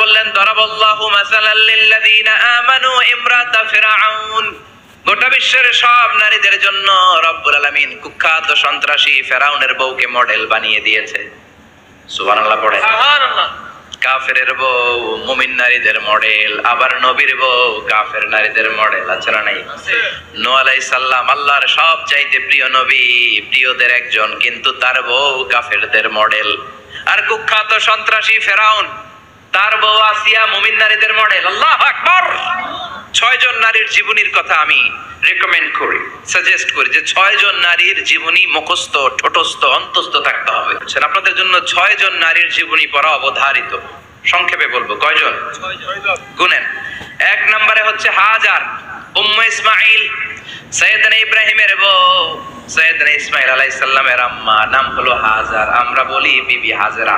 বললেন দরাবাল্লাহু মাসালাল লিল্লাযিনা আমানু ইমরাতা ফিরআউন। গোটা বিশ্বের সব নারীদের জন্য রব্বুল আলামিন কুখ্যাত সন্ত্রাসী ফেরাউনের বউকে মডেল বানিয়ে দিয়েছে। সুবহানাল্লাহ পড়ে। সুবহানাল্লাহ। কাফেরের বউ মুমিন নারীদের মডেল, আবার নবীর বউ কাফের নারীদের মডেল। আছে না নাই? নূহ আলাইহিস সালাম আল্লাহর সবচাইতে প্রিয় নবী, প্রিয়দের একজন, কিন্তু তার বউ কাফেরদের মডেল। আর কুখ্যাত সন্ত্রাসী ফেরাউন, তার বউ আসিয়া মুমিন নারীদের মডেল। আল্লাহু আকবার। 6 জন নারীর জীবনীর কথা আমি রেকমেন্ড করি, সাজেস্ট করি যে 6 জন নারীর জীবনী মুখস্থ, ঠোঁটস্থ, অন্তস্থ থাকতে হবে। আপনাদের জন্য 6 জন নারীর জীবনী পড়া অবধারিত। সংক্ষেপে বলবো কয়জন? 6 জন। গুনেন। 1 নম্বরে হচ্ছে হাজার, উম্মে ইসমাঈল, সাইয়েদনা ইব্রাহিমের বউ, সাইয়েদনা ইসমাঈল আলাইহিস সালামের আম্মা, নাম হলো হাজার। আমরা বলি বিবি হাজরা।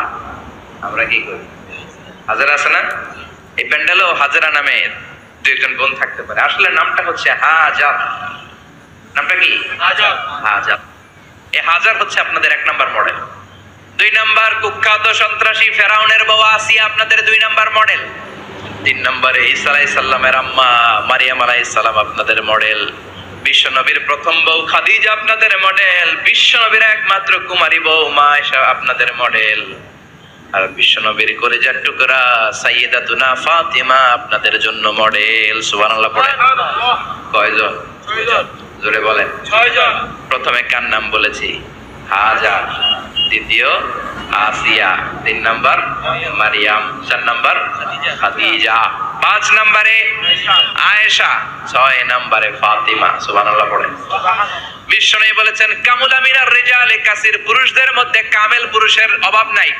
আমরা কি করি? হাজরা আছে না? এই প্যান্ডেলও হাজরা নামে 2জন বোন থাকতে পারে। আসলে নামটা হচ্ছে হাজার। নামটা কি? হাজার। হাজার। এই হাজার হচ্ছে আপনাদের 1 নাম্বার মডেল। 2 নাম্বার কুখ্যাত সন্ত্রাসী ফেরাউনের বউ আসিয়া আপনাদের 2 নাম্বার মডেল। 3 নম্বরে ঈসা আলাইহিস সালামের আম্মা মারিয়াম আলাইহিস সালাম আপনাদের মডেল। বিশ্ব নবীর প্রথম বউ খাদিজা আপনাদের মডেল। বিশ্ব নবীর একমাত্র কুমারী বউ মা আয়েশা আপনাদের মডেল। আর বিশ্ব নবীর কলিজার টুকরা সাইয়্যিদাতুনা ফাতিমা আপনাদের জন্য মডেল। সুবহানাল্লাহ পড়ে। কয়জন? 6 জন। জোরে বলেন। 6 জন। প্রথমে কার নাম বলেছি? হাজার। দ্বিতীয় আসিয়া। 3 নাম্বার মারিয়াম। 4 নাম্বার খাদিজা। 5 নম্বরে আয়েশা। 6 নম্বরে ফাতিমা। সুবহানাল্লাহ পড়ে। বিশ্বনবী বলেছেন কামুলা মিনার রিজালি কাসির, পুরুষদের মধ্যে কামেল পুরুষের অভাব নাই।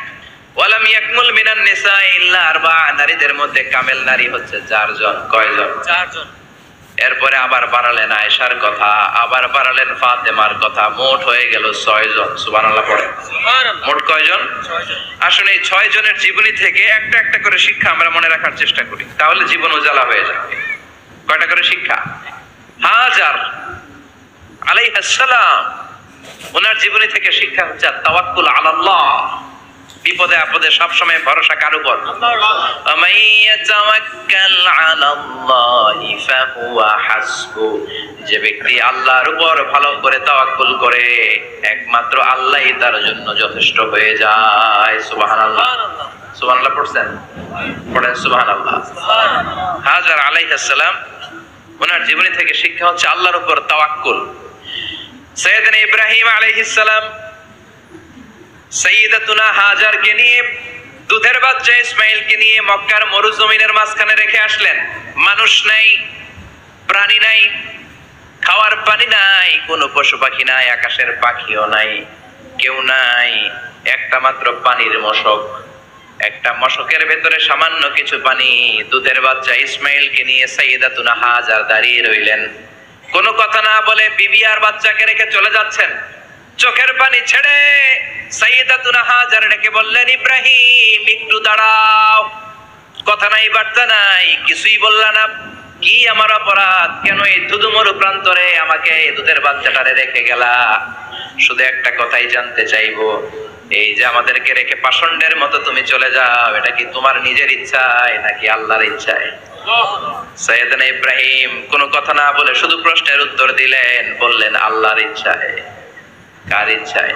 ওয়ালাম ইয়াকমুল মিনান নিসা ইল্লা আরবা, নারীদের মধ্যে কামেল নারী হচ্ছে 4 জন। কয়জন? 4 জন। এরপরে আবার বাড়ালেন আয়েশার কথা, আবার বাড়ালেন ফাতেমার কথা, মোট হয়ে গেল 6 জন। সুবহানাল্লাহ পড়ে। সুবহানাল্লাহ। মোট কয়জন? 6 জন। আসলে এই 6 জনের জীবনী থেকে একটা একটা করে শিক্ষা আমরা মনে রাখার চেষ্টা করি, তাহলে জীবন উজালা হয়ে যাবে। কয়টা করে শিক্ষা? হাজার আলাইহিস সালাম, ওনার জীবনী থেকে শিক্ষা হচ্ছে তাওয়াক্কুল আলাল্লাহ, বিপদে আপদে সবসময় ভরসা কার উপর? যে ব্যক্তি আল্লাহর উপর ভালো করে তাওয়াক্কুল করে, একমাত্র আল্লাহই তার জন্য যথেষ্ট হয়ে যায়। সুবহানাল্লাহ। সুবহানাল্লাহ পড়ছেন? পড়েন সুবহানাল্লাহ। হাজার আলাইহিস সালাম, ওনার জীবনী থেকে শিক্ষা হচ্ছে আল্লাহর উপর তাওয়াক্কুল। সাইয়েদনা ইব্রাহিম আলাইহিস সালাম সাইয়্যিদাতুনা হাজারকে নিয়ে, দুধের বাচ্চা ইসমাইলকে নিয়ে মক্কার মরুজমিনের মাঝখানে রেখে আসলেন। মানুষ নাই, প্রাণী নাই, খাওয়ার পানি নাই, কোনো পশু পাখি নাই, আকাশের পাখিও নাই, কেউ নাই, একটা মাত্র পানির মশক। একটা মশকের ভেতরে সামান্য কিছু পানি। দুধের বাচ্চা ইসমাইলকে নিয়ে সাইয়্যিদাতুনা হাজার দাঁড়িয়ে রইলেন। কোনো কথা না বলে বিবি আর বাচ্চাকে রেখে চলে যাচ্ছেন। চোখের পানি ছেড়ে সাইয়্যিদাতুনা হাজার ডেকে বললেন, ইব্রাহিম একটু দাঁড়াও। কথা নাই, বার্তা নাই, কিছুই বললা না। কি আমার অপরাধ? কেন এই ধুধুমরু প্রান্তরে আমাকে দুধের বাচ্চাটারে রেখে গেলা? শুধু একটা কথাই জানতে চাইবো, এই যে আমাদেরকে রেখে পাষণ্ডের মতো তুমি চলে যাও, এটা কি তোমার নিজের ইচ্ছায় নাকি আল্লাহর ইচ্ছায়? সাইয়েদনা ইব্রাহিম কোনো কথা না বলে শুধু প্রশ্নের উত্তর দিলেন, বললেন আল্লাহর ইচ্ছায়। কার ইচ্ছায়?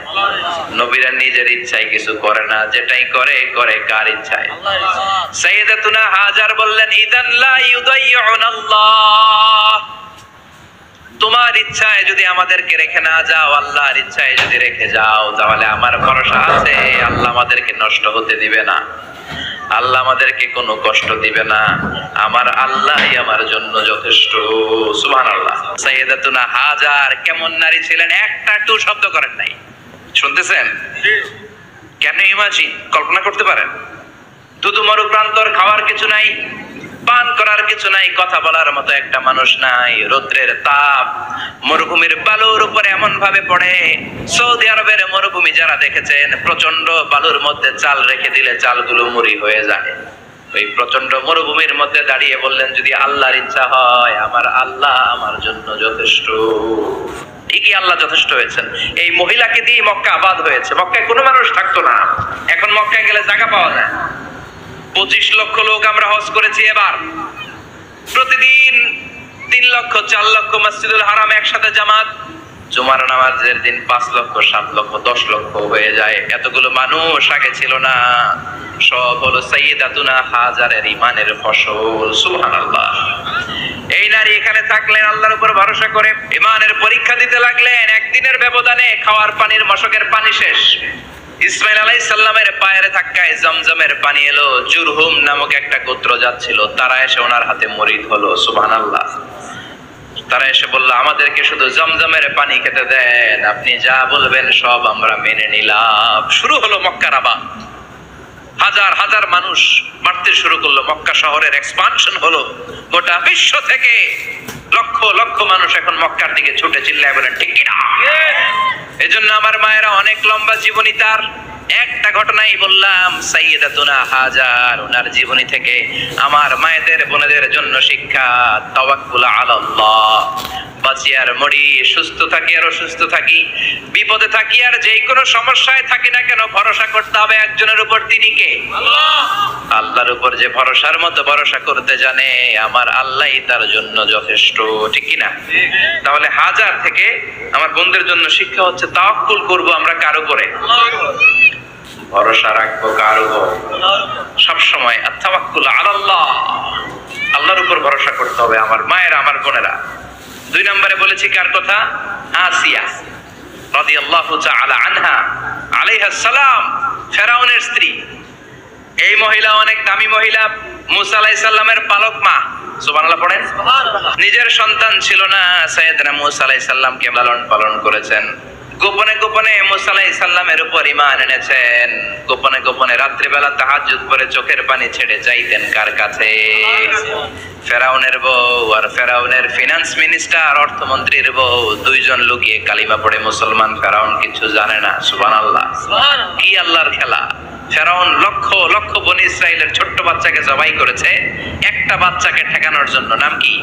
নবীরা নিজের ইচ্ছায় কিছু করে না, যেটাই করে করে কার ইচ্ছায়? সাইয়্যিদাতুনা হাজার বললেন, ইদান লা ইউদাইয়ুনাল্লাহ, তোমার ইচ্ছায় যদি আমাদেরকে রেখে না যাও, আল্লাহর ইচ্ছায় যদি রেখে যাও, তাহলে আমার ভরসা আছে আল্লাহ আমাদেরকে নষ্ট হতে দিবে না, আল্লাহ আমাদেরকে কোনো কষ্ট দিবে না, আমার আল্লাহই আমার জন্য যথেষ্ট। সুবহানাল্লাহ। সাইয়্যিদাতুনা হাজার কেমন নারী ছিলেন, একটা টু শব্দ করেন নাই। শুনতেছেন? কেন ইমাজিন, কল্পনা করতে পারেন? ধুধুমরু প্রান্তর, খাওয়ার কিছু নাই, পান করার কিছু নাই, কথা বলার মতো একটা মানুষ নাই, রৌদ্রের তাপ, মরুভূমির বালুর উপরে এমন ভাবে পড়ে। সৌদি আরবের মরুভূমি যারা দেখেছেন, প্রচন্ড বালুর মধ্যে চাল রেখে দিলে চালগুলো মুড়ি হয়ে যায়। ওই প্রচন্ড মরুভূমির মধ্যে দাঁড়িয়ে বললেন, যদি আল্লাহর ইচ্ছা হয়, আমার আল্লাহ আমার জন্য যথেষ্ট। ঠিকই আল্লাহ যথেষ্ট হয়েছেন। এই মহিলাকে দিয়ে মক্কা আবাদ হয়েছে। মক্কায় কোনো মানুষ থাকতো না, এখন মক্কায় গেলে জায়গা পাওয়া যায়। 25 লক্ষ লোক আমরা হজ করেছি এবার। প্রতিদিন 3 লক্ষ 4 লক্ষ মসজিদুল হারাম একসাথে জামাত। জুমার নামাজের দিন 5 লক্ষ 7 লক্ষ 10 লক্ষ হয়ে যায়। এতগুলো মানুষ আগে ছিল না। সব হলো সাইয়্যিদাতুনা হাজারের ইমানের ফসল। সুবহানাল্লাহ। এই নারী এখানে থাকলেন আল্লাহর উপর ভরসা করে, ইমানের পরীক্ষা দিতে লাগলেন। একদিনের ব্যবধানে খাওয়ার পানির মশকের পানি শেষ। ইসমাইল আলাইহিস সালামের পায়ের ধাক্কায় জমজমের পানি এলো। জুরহুম নামক একটা গোত্র যাচ্ছিল, তারা এসে ওনার হাতে মরিদ হলো। সুবহানাল্লাহ। তারা এসে বলল, আমাদেরকে শুধু জমজমের পানি খেতে দেন, আপনি যা বলবেন সব আমরা মেনে নিলাম। শুরু হলো মক্কার আবাদ। হাজার হাজার মানুষ বাড়তে শুরু করলো। মক্কা শহরের এক্সপানশন হলো। গোটা বিশ্ব থেকে লক্ষ লক্ষ মানুষ এখন মক্কার দিকে ছুটে চিল্লায় বলেন ঠিক কিনা? এজন্য আমার মায়েরা অনেক লম্বা জীবনী। তার একটা ঘটনাই বললাম, সাইয়্যিদাতুনা হাজার, ওনার জীবনী থেকে আমার মায়েদের বোনেদের জন্য শিক্ষা। তাওয়াক্কুল আলাল্লাহ। বাঁচি আর মরি, সুস্থ থাকি আর অসুস্থ থাকি, বিপদে থাকি আর যে কোনো সমস্যায় থাকি না কেন, ভরসা করতে হবে একজনের উপর। তিনি কে? আল্লাহ। আল্লাহর উপর যে ভরসার মতো ভরসা করতে জানে, আমার আল্লাহই তার জন্য যথেষ্ট। ঠিক কিনা? তাহলে হাজার থেকে আমার বোনদের জন্য শিক্ষা হচ্ছে, তাওয়াক্কুল করব আমরা কার উপরে? ভরসা রাখবো কার উপর? সব সময় আত-তাওয়াক্কুল আলাল্লাহ, আল্লাহর উপর ভরসা করতে হবে আমার মায়েরা, আমার বোনেরা। 2 নম্বরে বলেছি কার কথা? আসিয়া রাদিয়াল্লাহু তাআলা আনহা আলাইহাস সালাম, ফেরাউনের স্ত্রী। এই মহিলা অনেক দামি মহিলা, মুসা আলাইহিস সালামের পালক মা। সুবহানাল্লাহ পড়েন। নিজের সন্তান ছিল না, সাইয়েদনা মুসা আলাইহিস সালামকে লালন পালন করেছেন। গোপনে গোপনে মুসা আলাইহিস সালামের উপর ঈমান এনেছেন। গোপনে গোপনে রাত্রিবেলা তাহাজ্জুদ করে চোখের পানি ছেড়ে যাইতেন কার কাছে? ফেরাউনের বউ আর ফেরাউনের ফিনান্স মিনিস্টার, অর্থমন্ত্রীর বউ, 2 জন লুকিয়ে কালিমা পড়ে মুসলমান। ফেরাউন কিছু জানে না। সুবহানাল্লাহ। কি আল্লাহর খেলা! ফেরাউন লক্ষ লক্ষ বনি ইসরাইলের ছোট্ট বাচ্চাকে জবাই করেছে একটা বাচ্চাকে ঠেকানোর জন্য। নাম কি?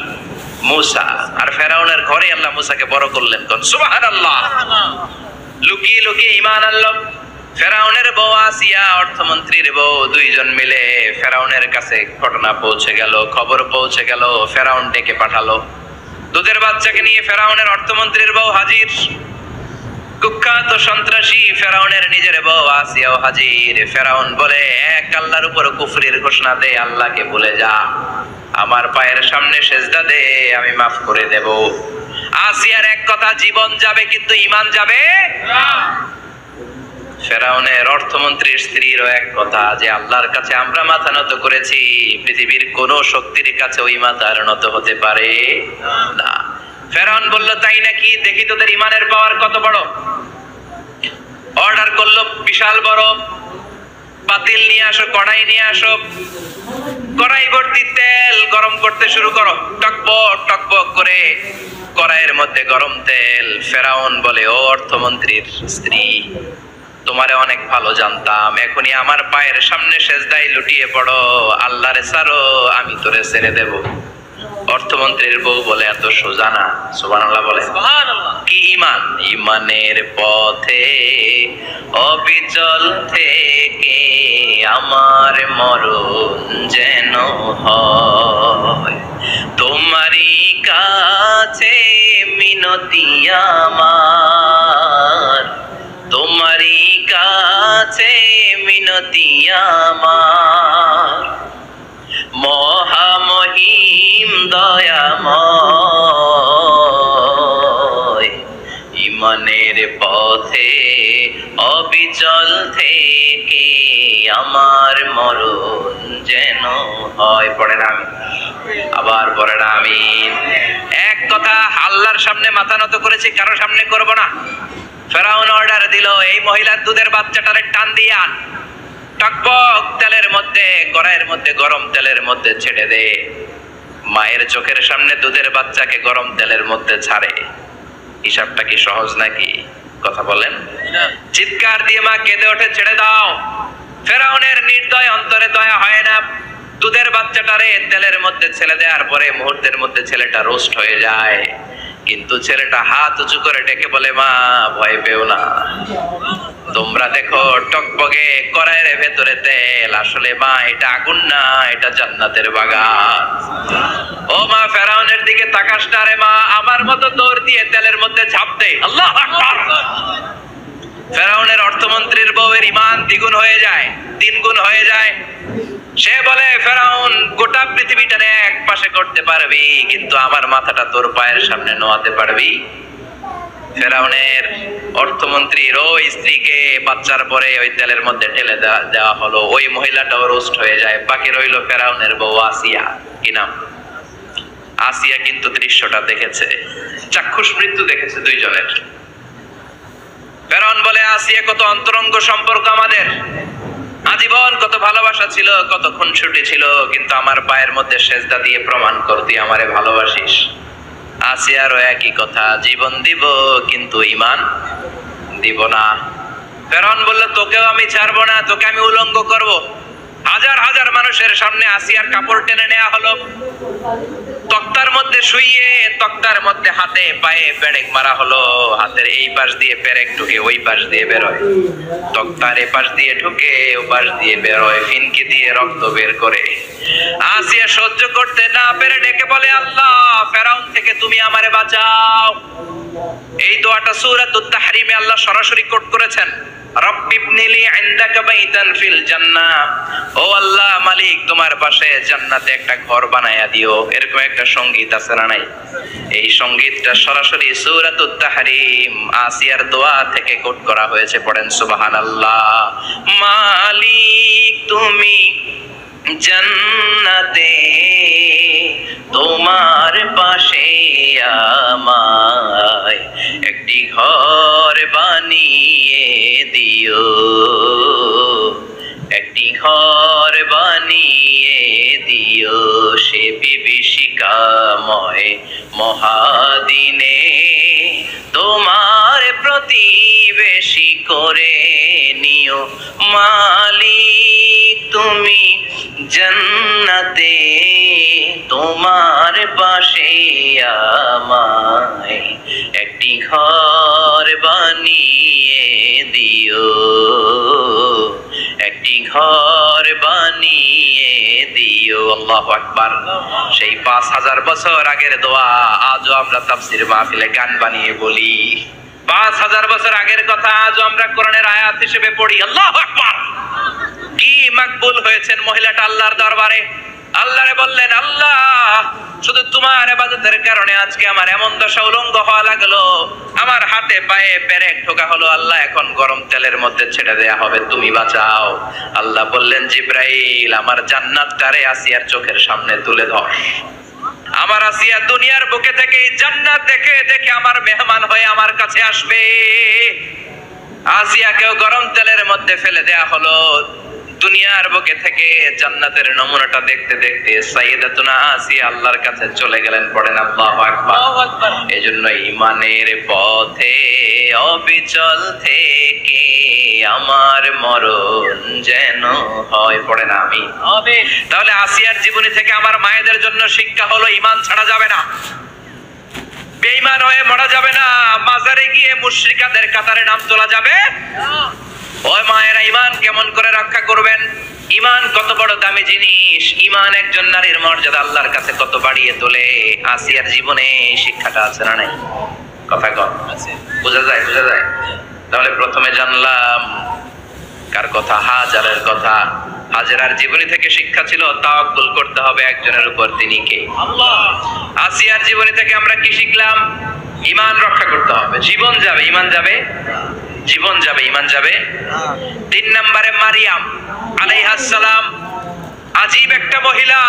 মুসা। আর ফেরাউনের ঘরে আল্লাহ মুসাকে বড় করলেন। কোন সুবহানাল্লাহ। লুকিয়ে লুকিয়ে ঈমান আনলো। ফেরাউনের বউ আসিয়া, অর্থমন্ত্রীর বউ, 2 জন মিলে ফেরাউনের কাছে ঘটনা পৌঁছে গেল, খবর পৌঁছে গেল। ফেরাউন ডেকে পাঠালো। দুধের বাচ্চাকে নিয়ে ফেরাউনের অর্থমন্ত্রীর বউ হাজির। কুখ্যাত সন্ত্রাসী ফেরাউনের নিজের বউ আসিয়াও হাজির। ফেরাউন বলে, এক আল্লাহর উপর কুফরির ঘোষণা দে, আল্লাহকে ভুলে যা, আমার পায়ের সামনে সেজদা দে, আমি মাফ করে দেব। আসিয়ার এক কথা, জীবন যাবে কিন্তু ঈমান যাবে না। ফেরাউনের অর্থমন্ত্রীর স্ত্রীরও এক কথা, যে আল্লাহর কাছে আমরা মাথা নত করেছি, পৃথিবীর কোন শক্তির কাছে ওই মাথা নত হতে পারে না। ফেরাউন বলল, তাই নাকি? দেখি তোদের ঈমানের পাওয়ার কত বড়। অর্ডার করলো বিশাল বড় পাতিল নিয়ে আসো, কড়াই নিয়ে আসো, কড়াই ভর্তি তেল গরম করতে শুরু করো। টকবক টকবক করে কড়াইয়ের মধ্যে গরম তেল। ফেরাউন বলে, ও অর্থমন্ত্রীর স্ত্রী, তোমারে অনেক ভালো জানতাম, এখনই আমার পায়ের সামনে সেজদায় লুটিয়ে পড়ো, আল্লাহরে ছাড়ো, আমি তোরে ছেড়ে দেব। অর্থমন্ত্রীর বউ বলে, এত সোজা না। সুবহানাল্লাহ বলে। কি ঈমান? ঈমানের পথে অবিচল থেকে আমার মরণ যেন হয়, তোমারই কাছে মিনতি আমার, তোমারই কাছে মিনতি আমার, মহামহিম দয়াময়, ঈমানের পথে অবিচল থেকে আমার মরণ যেন হয়। পড়েন আমি, আবার পড়েন আমি। এক কথা, আল্লাহর সামনে মাথা নত করেছি, কারো সামনে করব না। ফেরাউন অর্ডার দিল, এই মহিলার দুধের বাচ্চাটারে টান দিয়ে আন, টকবক তেলের মধ্যে, কড়াইয়ের মধ্যে গরম তেলের মধ্যে ছেড়ে দে। মায়ের চোখের সামনে দুধের বাচ্চাকে গরম তেলের মধ্যে ছাড়ে। হিসাবটা কি সহজ নাকি? কথা বলেন। চিৎকার দিয়ে মা কেঁদে ওঠে, ছেড়ে দাও। ফেরাউনের নির্দয় অন্তরে দয়া হয় না। দুধের বাচ্চাটারে তেলের মধ্যে ছেড়ে দেওয়ার পরে মুহূর্তের মধ্যে ছেলেটা রোস্ট হয়ে যায়। কিন্তু ছেলেটা হাত উঁচু করে ডেকে বলে, মা ভয় পেও না, তোমরা দেখো টকবগে কড়াইয়ের ভেতরে তেল, আসলে মা এটা আগুন না, এটা জান্নাতের বাগান। ও মা, ফেরাউনের দিকে তাকাস না রে মা, আমার মতো দৌড় দিয়ে তেলের মধ্যে ঝাঁপ দে। আল্লাহু আকবার। ফেরাউনের অর্থমন্ত্রীর বউয়ের ঈমান দ্বিগুণ হয়ে যায়, তিনগুণ হয়ে যায়। সে বলে, ফেরাউন গোটা পৃথিবীটারে এক পাশে করতে পারবি, কিন্তু আমার মাথাটা তোর পায়ের সামনে নোয়াতে পারবি? ফেরাউনের অর্থমন্ত্রীর ওই স্ত্রীকে বাচ্চার পরে ওই তেলের মধ্যে ঢেলে দেওয়া হলো। ওই মহিলাটাও রোস্ট হয়ে যায়। বাকি রইল ফেরাউনের বউ আসিয়া। কি নাম? আসিয়া কিন্তু দৃশ্যটা দেখেছে, চাক্ষুষ মৃত্যু দেখেছে দুইজনের। ফেরাউন বলে, আসিয়া কত অন্তরঙ্গ সম্পর্ক আমাদের, আজীবন কত ভালোবাসা ছিল, কত খুনসুটি ছিল, কিন্তু আমার পায়ের মধ্যে সেজদা দিয়ে প্রমাণ কর তুই আমারে ভালোবাসিস। আসিয়ারও একই কথা, জীবন দিব কিন্তু ঈমান দিব না। ফেরাউন বলল, তোকেও আমি ছাড়বো না, তোকে আমি উলঙ্গ করব। হাজার হাজার মানুষের সামনে আসিয়ার কাপড় টেনে নেওয়া হলো, তক্তার মধ্যে শুইয়ে তক্তার মধ্যে হাতে পায়ে পেরেক মারা হলো। হাতের এই পাশ দিয়ে পেরেক ঢুকে ওই পাশ দিয়ে বেরোয়, তক্তার এ পাশ দিয়ে ঢুকে ও পাশ দিয়ে বেরোয়, ফিনকি দিয়ে রক্ত বের করে। আসিয়া সহ্য করতে না পেরে ডেকে বলে, আল্লাহ, ফেরাউন থেকে তুমি আমারে বাঁচাও। এই দোয়াটা সূরাতুত তাহরিমে আল্লাহ সরাসরি কোট করেছেন, রব্বিবনিলি ইনদাকা বাইতান ফিল জান্নাহ। ও আল্লাহ মালিক, তোমার পাশে জান্নাতে একটা ঘর বানায়া দিও। এরকম একটা সংগীত আছে না নাই? এই সংগীতটা সরাসরি সূরাতুত তাহরিম আসিয়ার দোয়া থেকে কোট করা হয়েছে। পড়েন সুবহানাল্লাহ। মালিক তুমি জান্নাতে তোমার পাশে আমায় একটি ঘর বানিয়ে দিও, একটি ঘর বানিয়ে দিও, সে বিভীষিকাময় মহাদিনে তোমার প্রতিবেশী করে নিও। মালিক তুমি জান্নাতে তোমার পাশে আমায় একটি ঘর বানিয়ে দিও, একটি ঘর বানিয়ে দিও। আল্লাহু আকবার। সেই 5000 বছর আগের দোয়া আজও আমরা তাফসীর মাহফিলে গান বানিয়ে বলি। 5000 বছর আগের কথা আজও আমরা কোরআনের আয়াত হিসেবে পড়ি। আল্লাহু আকবার। কি মাকবুল হয়েছেন মহিলাটা আল্লাহর দরবারে। আল্লাহরে বললেন, আল্লাহ, শুধু তোমার ইবাদতের কারণে আজকে আমার এমন দশা উলঙ্গ হওয়া লাগলো, আমার হাতে পায়ে পেরেক ঢোকা হলো। আল্লাহ, এখন গরম তেলের মধ্যে ছেড়ে দেয়া হবে, তুমি বাঁচাও। আল্লাহ বললেন, জিব্রাইল, আমার জান্নাতটারে আসিয়ার চোখের সামনে তুলে ধর। আমার আসিয়া দুনিয়ার বুকে থেকে জান্নাত দেখে দেখে আমার মেহমান হয়ে আমার কাছে আসবে। আসিয়াকেও গরম তেলের মধ্যে ফেলে দেয়া হলো। দুনিয়ার বুকে থেকে জান্নাতের নমুনাটা দেখতে দেখতে সাইয়েদাতুনা আসিয়া আল্লাহর কাছে চলে গেলেন। পড়েন আল্লাহু আকবার। এজন্য ঈমানের পথে অবিচল থেকে আমার মরণ যেন হয়। পড়েন আমিন। তাহলে আসিয়ার জীবনী থেকে আমার মায়েদের জন্য শিক্ষা হলো, ঈমান ছাড়া যাবে না, বেঈমান হয়ে মরা যাবে না, মাজারে গিয়ে মুশরিকাদের কাতারে নাম তোলা যাবে না। ওই মায়েরা ঈমান কেমন করে রক্ষা করবেন? ঈমান কত বড় দামি জিনিস। ঈমান একজন নারীর মর্যাদা আল্লাহর কাছে কত বাড়িয়ে তোলে। আসিয়ার জীবনে এই শিক্ষাটা আছে না নাই? কথা কম আছে, বোঝা যায়? বোঝা যায়। তাহলে প্রথমে জানলাম কার কথা? হাজারের কথা। হাজেরার জীবনী থেকে শিক্ষা ছিল তাওয়াক্কুল করতে হবে একজনের উপর, তিনি কে? আল্লাহ। আসিয়ার জীবনী থেকে আমরা কি শিখলাম? ঈমান রক্ষা করতে হবে। জীবন যাবে, ঈমান যাবে, জীবন যাবে, ঈমান যাবে। 3 নম্বরে মারিয়াম আলাইহিস সালাম, আজীব একটা মহিলা,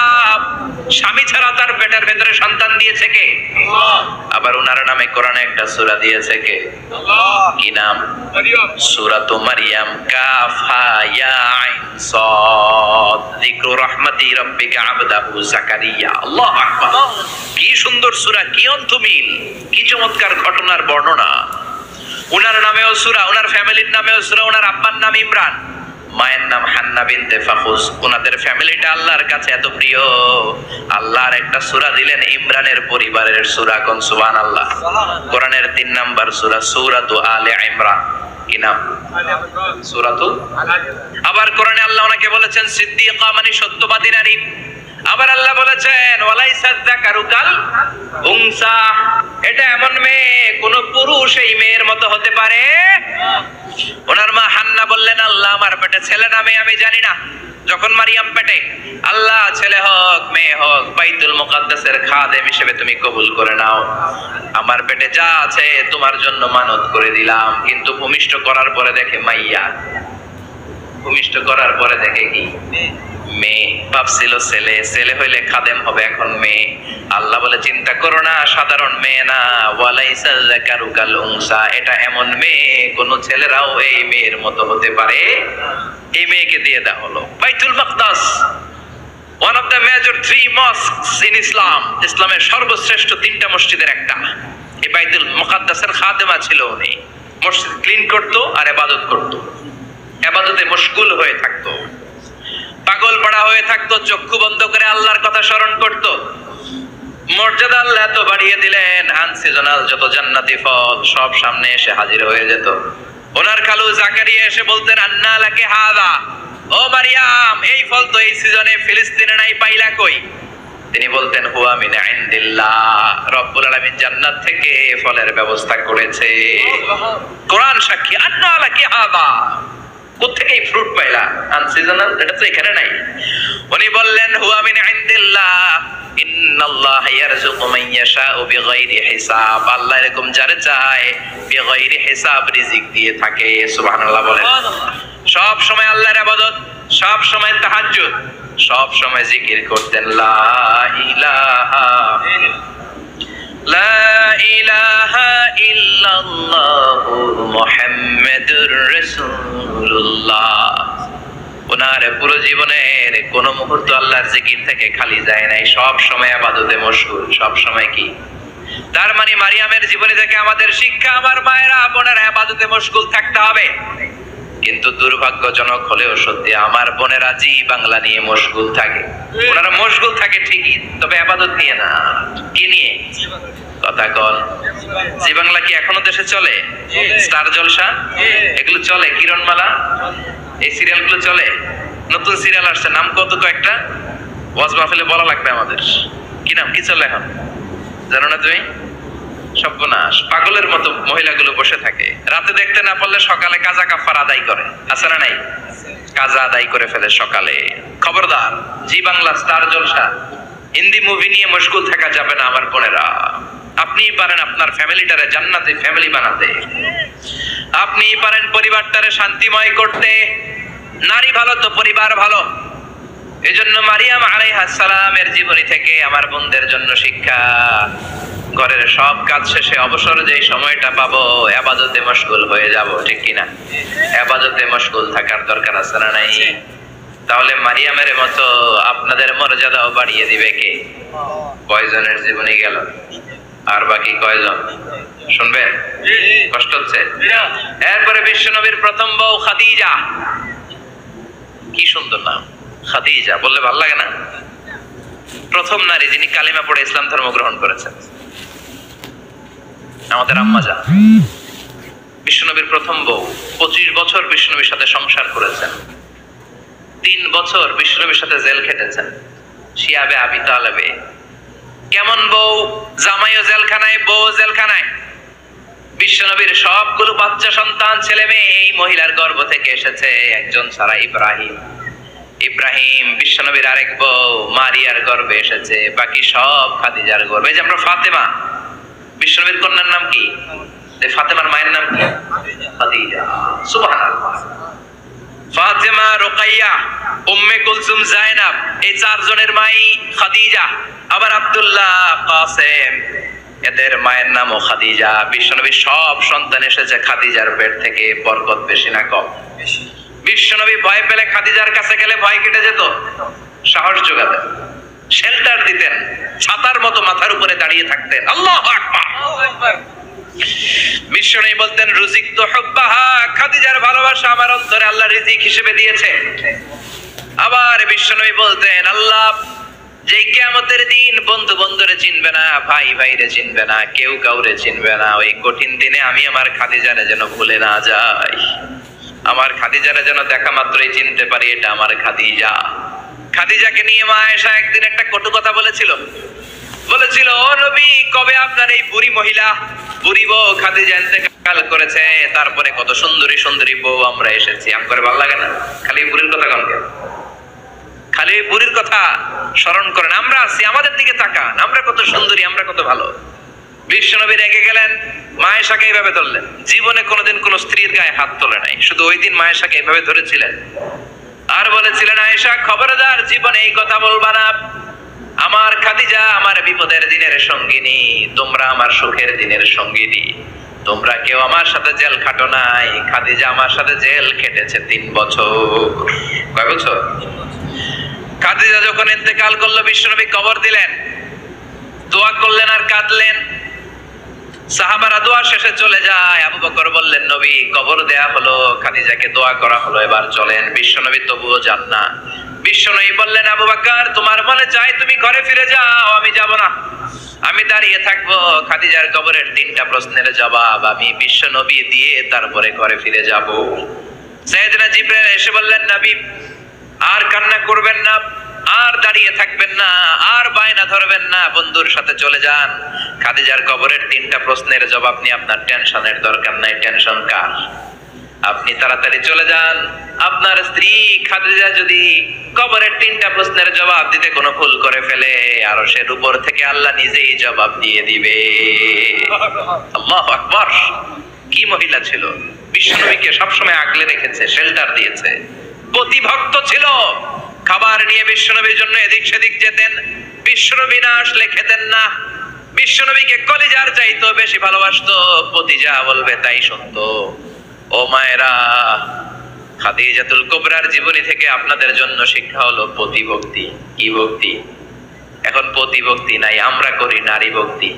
স্বামী ছাড়া তার পেটের ভেতরে সন্তান দিয়েছে কে? আল্লাহ। আবার ওনার নামে কোরআনে একটা সূরা দিয়েছে কে? আল্লাহ। কি নাম? মারিয়াম। সূরাতু মারিয়াম। কাফ হা ইয়া আইন সাদ, যিকরু রাহমাতি রাব্বিকা আবদাহু যাকারিয়া। আল্লাহু আকবার। কি সুন্দর সূরা, কি অন্তমিল, কি চমৎকার ঘটনার বর্ণনা। ওনার নামেও সূরা, ওনার ফ্যামিলির নামেও সূরা, ওনার আব্বার নাম ইমরান, মায়ের নাম হান্না বিনতে ফাখুস। ওনাদের ফ্যামিলিটা আল্লাহর কাছে এত প্রিয়, আল্লাহর একটা সূরা দিলেন ইমরানের পরিবারের সূরা। কোন সুবহানাল্লাহ। কোরআনের 3 নাম্বার সূরা, সূরাতু আলে ইমরান। কি নাম? সূরাতু। আবার কোরআনে আল্লাহ ওনাকে বলেছেন সিদ্দিকা, মানে সত্যবাদী নারী। আবার আল্লাহ বলেছেন ওয়ালাইসা যাকারু কাল উনসা, এটা এমন মেয়ে কোন পুরুষ এই মেয়ের মতো হতে পারে? ওনার মা হান্না বললেন আল্লাহ আমার পেটে ছেলে না মেয়ে আমি জানি না, যখন মারিয়াম পেটে, আল্লাহ ছেলে হোক মেয়ে হোক বাইতুল মুকাদ্দাসের খাদেম হিসেবে তুমি কবুল করে নাও। আমার পেটে যা আছে তোমার জন্য মানত করে দিলাম। কিন্তু ভূমিষ্ঠ করার পরে দেখে মাইয়া, ভূমিষ্ঠ করার পরে দেখে কি? মেয়ে। ভাবছিল ছেলে, ছেলে হইলে খাদেম হবে, এখন মেয়ে। আল্লাহ বলে চিন্তা করো না, সাধারণ মেয়ে না, ওয়ালাইসা যাকারু কাল উনসা, এটা এমন মেয়ে কোন ছেলেরাও এই মেয়ের মতো হতে পারে। এই মেয়েকে দিয়ে দেওয়া হলো বাইতুল মাকদাস, one of the major 3 mosques in Islam. ইসলামের সর্বশ্রেষ্ঠ 3টা মসজিদের একটা। এই বাইতুল মুকাদ্দাসের খাদেমা ছিল উনি। মসজিদ ক্লিন করতো আর ইবাদত করতো, ইবাদতে মশগুল হয়ে থাকতো, পাগল পড়া হয়ে থাকতো, চক্ষু বন্ধ করে আল্লাহর কথা স্মরণ করত। মর্যাদা আল্লাহ এত বাড়িয়ে দিলেন, আনসিজনাল যত জান্নাতি ফল সব সামনে এসে হাজির হয়ে যেত। ওনার খালু জাকারিয়া এসে বলতেন আন্না লাকে হাদা, ও মারিয়াম এই ফল তো এই সিজনে ফিলিস্তিনে নাই, পাইলা কই? তিনি বলতেন হুয়া মিন ইনদিল্লাহ, রব্বুল আলামিন জান্নাত থেকে ফলের ব্যবস্থা করেছে। কোরআন সাক্ষী, আন্না লাকে হাদা, কোথেকে এই ফ্রুট পাইলা? আনসিজনাল, এটা তো এখানে নাই। উনি বললেন হুয়া মিন ইনদিল্লাহ, ইন্নাল্লাহা ইয়ারযুকু মান ইয়াশাউ বিগাইরি হিসাব, আল্লাহ এরকম যারে চায় বিগাইরি হিসাব রিজিক দিয়ে থাকে। সুবহানাল্লাহ বলেন। সব সময় আল্লাহর ইবাদত, সব সময় তাহাজ্জুদ, সব সময় জিকির করতেন লা ইলাহা লা ইলাহা ইল্লাল্লাহু মুহাম্মাদুর রাসূলুল্লাহ। ওনার পুরো জীবনের কোন মুহূর্ত আল্লাহর জিকির থেকে খালি যায় নাই, সব সময় ইবাদতে মশগুল, সব সময় কি? তার মানে মারিয়ামের জীবনে থেকে আমাদের শিক্ষা, আমার মায়েরা বোনেরা ইবাদতে মশগুল থাকতে হবে। কিন্তু দুর্ভাগ্যজনক হলেও সত্যি, আমার বোনেরা জি বাংলা নিয়ে মশগুল থাকে। ওনারা মশগুল থাকে ঠিকই, তবে ইবাদত নিয়ে না। কি নিয়ে? কথা কল। জি বাংলা কি এখনো দেশে চলে? স্টার জলসা এগুলো চলে, কিরণমালা এই সিরিয়াল গুলো চলে। নতুন সিরিয়াল আসছে, নাম কত কয়েকটা, ওয়াজ মাহফিলে বলা লাগবে আমাদের। কি নাম, কি চলে এখন জানো না তুমি? সর্বনাশ, পাগলের মতো মহিলাগুলো বসে থাকে, রাতে দেখতে না পারলে সকালে কাজা কাফার আদায় করে, আছে না নাই? কাজা আদায় করে ফেলে সকালে। খবরদার, জি বাংলা, স্টার জলসা, হিন্দি মুভি নিয়ে মশগুল থাকা যাবে না আমার বোনেরা। আপনি পারেন আপনার ফ্যামিলিটারে জান্নাতি ফ্যামিলি বানাতে, আপনি পারেন পরিবারটারে শান্তিময় করতে। নারী ভালো তো পরিবার ভালো। এজন্য মারিয়াম আলাইহিস সালামের জীবনী থেকে আমার বোনদের জন্য শিক্ষা, ঘরের সব কাজ শেষে অবসর যে সময়টা পাবো ইবাদতে মশগুল হয়ে যাব, ঠিক কিনা? ইবাদতে মশগুল থাকার দরকার আছে না নাই? তাহলে মারিয়ামের মতো আপনাদের মর্যাদাও বাড়িয়ে দিবে কে? কয়জনের জীবনী গেল, আর বাকি কয়জন শুনবেন? কষ্ট হচ্ছে? এরপরে বিশ্বনবীর প্রথম বউ খাদিজা, কি সুন্দর নাম খাদিজা, বললে ভালো লাগে না? প্রথম নারী যিনি কালিমা পড়ে ইসলাম ধর্ম গ্রহণ করেছেন, আমাদের আম্মা জান। বিশ্বনবীর প্রথম বউ, 25 বছর বিশ্বনবীর সাথে সংসার করেছেন, 3 বছর বিশ্বনবীর সাথে জেল খেটেছেন শিয়াবে আবি তালেবে। কেমন বউ? জামাইও জেলখানায়, বউ জেলখানায়। বিশ্বনবীর সবগুলো বাচ্চা সন্তান ছেলে মেয়ে এই মহিলার গর্ভ থেকে এসেছে, একজন ছাড়া ইব্রাহিম। ইব্রাহিম বিশ্বনবীর আরেক বউ মারিয়ার গর্ভে এসেছে, বাকি সব খাদিজার গর্ভে। যে আমরা ফাতেমা, বিশ্বনবীর কন্যার নাম কি? ফাতেমার মায়ের নাম কি? খাদিজা। সুবহানাল্লাহ। ফাতেমা, রুকাইয়া, উম্মে কুলসুম, জায়নাব, এই 4 জনের মাই খাদিজা। আবার আব্দুল্লাহ, কাসেম, এদের মায়ের নামও খাদিজা। বিশ্বনবীর সব সন্তান এসেছে খাদিজার পেট থেকে। বরকত বেশি না কম? বিশ্বনবী ভয় পেলে খাদিজার কাছে গেলে ভয় কেটে যেত, সাহস যোগাতেন, শেল্টার দিতেন, ছাতার মতো মাথার উপরে দাঁড়িয়ে থাকতেন। আল্লাহু আকবার। বিশ্বনবী বলতেন রুজিক তো হুব্বাহা, খাদিজার ভালোবাসা আমার অন্তরে আল্লাহ রিজিক হিসেবে দিয়েছে। আবার বিশ্বনবী বলতেন আল্লাহ যে কিয়ামতের দিন বন্ধু বন্ধুরে চিনবে না, ভাই ভাইরে চিনবে না, কেউ কাউরে চিনবে না, ওই কঠিন দিনে আমি আমার খাদিজারে যেন ভুলে না যাই, আমার খাদিজারে যেন দেখা মাত্রই চিনতে পারি এটা আমার খাদিজা। খাদিজাকে নিয়ে মা আয়েশা একদিন একটা কটু কথা বলেছিল, ও নবী কবে আপনার এই বুড়ি মহিলা, বুড়ি বউ খাদিজা ইন্তেকাল করেছে, তারপরে কত সুন্দরী সুন্দরী বউ আমরা এসেছি, আমার ভালো লাগে না? খালি বুড়ির কথা কন কেন? খালি বুড়ির কথা স্মরণ করেন, আমরা আছি, আমাদের দিকে তাকান, আমরা কত সুন্দরী, আমরা কত ভালো। বিশ্বনবী রেগে গেলেন, মা আয়েশাকে এইভাবে ধরলেন। জীবনে কোনোদিন কোন স্ত্রীর গায়ে হাত তোলে নাই, শুধু ওই দিন মা আয়েশাকে এইভাবে ধরেছিলেন আর বলেছিলেন আয়েশা খবরদার জীবনে এই কথা বলবা না, আমার খাদিজা আমার বিপদের দিনের সঙ্গিনী, তোমরা আমার সুখের দিনের সঙ্গিনী, তোমরা কেউ আমার সাথে জেল খাটো নাই, খাদিজা আমার সাথে জেল খেটেছে 3 বছর। কয় বছর? খাদিজা যখন ইন্তেকাল করলো বিশ্বনবী কবর দিলেন, দোয়া করলেন আর কাঁদলেন। সাহাবারা দোয়া শেষে চলে যায়, আবু বকর বললেন নবী কবর দেয়া হলো, খাদিজাকে দোয়া করা হলো, এবার চলেন। বিশ্বনবী তবুও যান না। বিশ্বনবী বললেন আবু বকর তোমার মনে চাই তুমি ঘরে ফিরে যাও, আমি যাব না, আমি দাঁড়িয়ে থাকবো, খাদিজার কবরের 3টা প্রশ্নের জবাব আমি বিশ্বনবী দিয়ে তারপরে ঘরে ফিরে যাব। সাইয়েদনা জিবরাইল এসে বললেন নবী আর কান্না করবেন না, আর দাঁড়িয়ে থাকবেন না, আর বায়না ধরবেন না, বন্ধুর সাথে চলে যান, খাদিজার কবরের 3টা প্রশ্নের জবাব নিয়ে আপনার টেনশনের দরকার নাই, টেনশন কার? আপনি তাড়াতাড়ি চলে যান। আপনার স্ত্রী খাদিজা যদি কবরের 3টা প্রশ্নের জবাব দিতে কোনো ভুল করে ফেলে, আরশের উপর থেকে আল্লাহ নিজেই জবাব দিয়ে দিবে। আল্লাহু আকবার! কি মহিলা ছিল, বিশ্বনবীকে সবসময় আগলে রেখেছে, শেল্টার দিয়েছে, প্রতিভক্ত ছিল। খাবার নিয়ে বিশ্বনবীর জন্য এদিক সেদিক যেতেন, বিশ্বনবী না আসলে খেতেন না, বিশ্বনবীকে কলিজার চাইতো বেশি ভালোবাসতো, পতি যা বলবে তাই শুনতো। ও মায়েরা, খাদিজাতুল কুবরার জীবনী থেকে আপনাদের জন্য শিক্ষা হলো প্রতিভক্তি। কি ভক্তি? এখন প্রতিভক্তি নাই, আমরা করি নারী ভক্তি।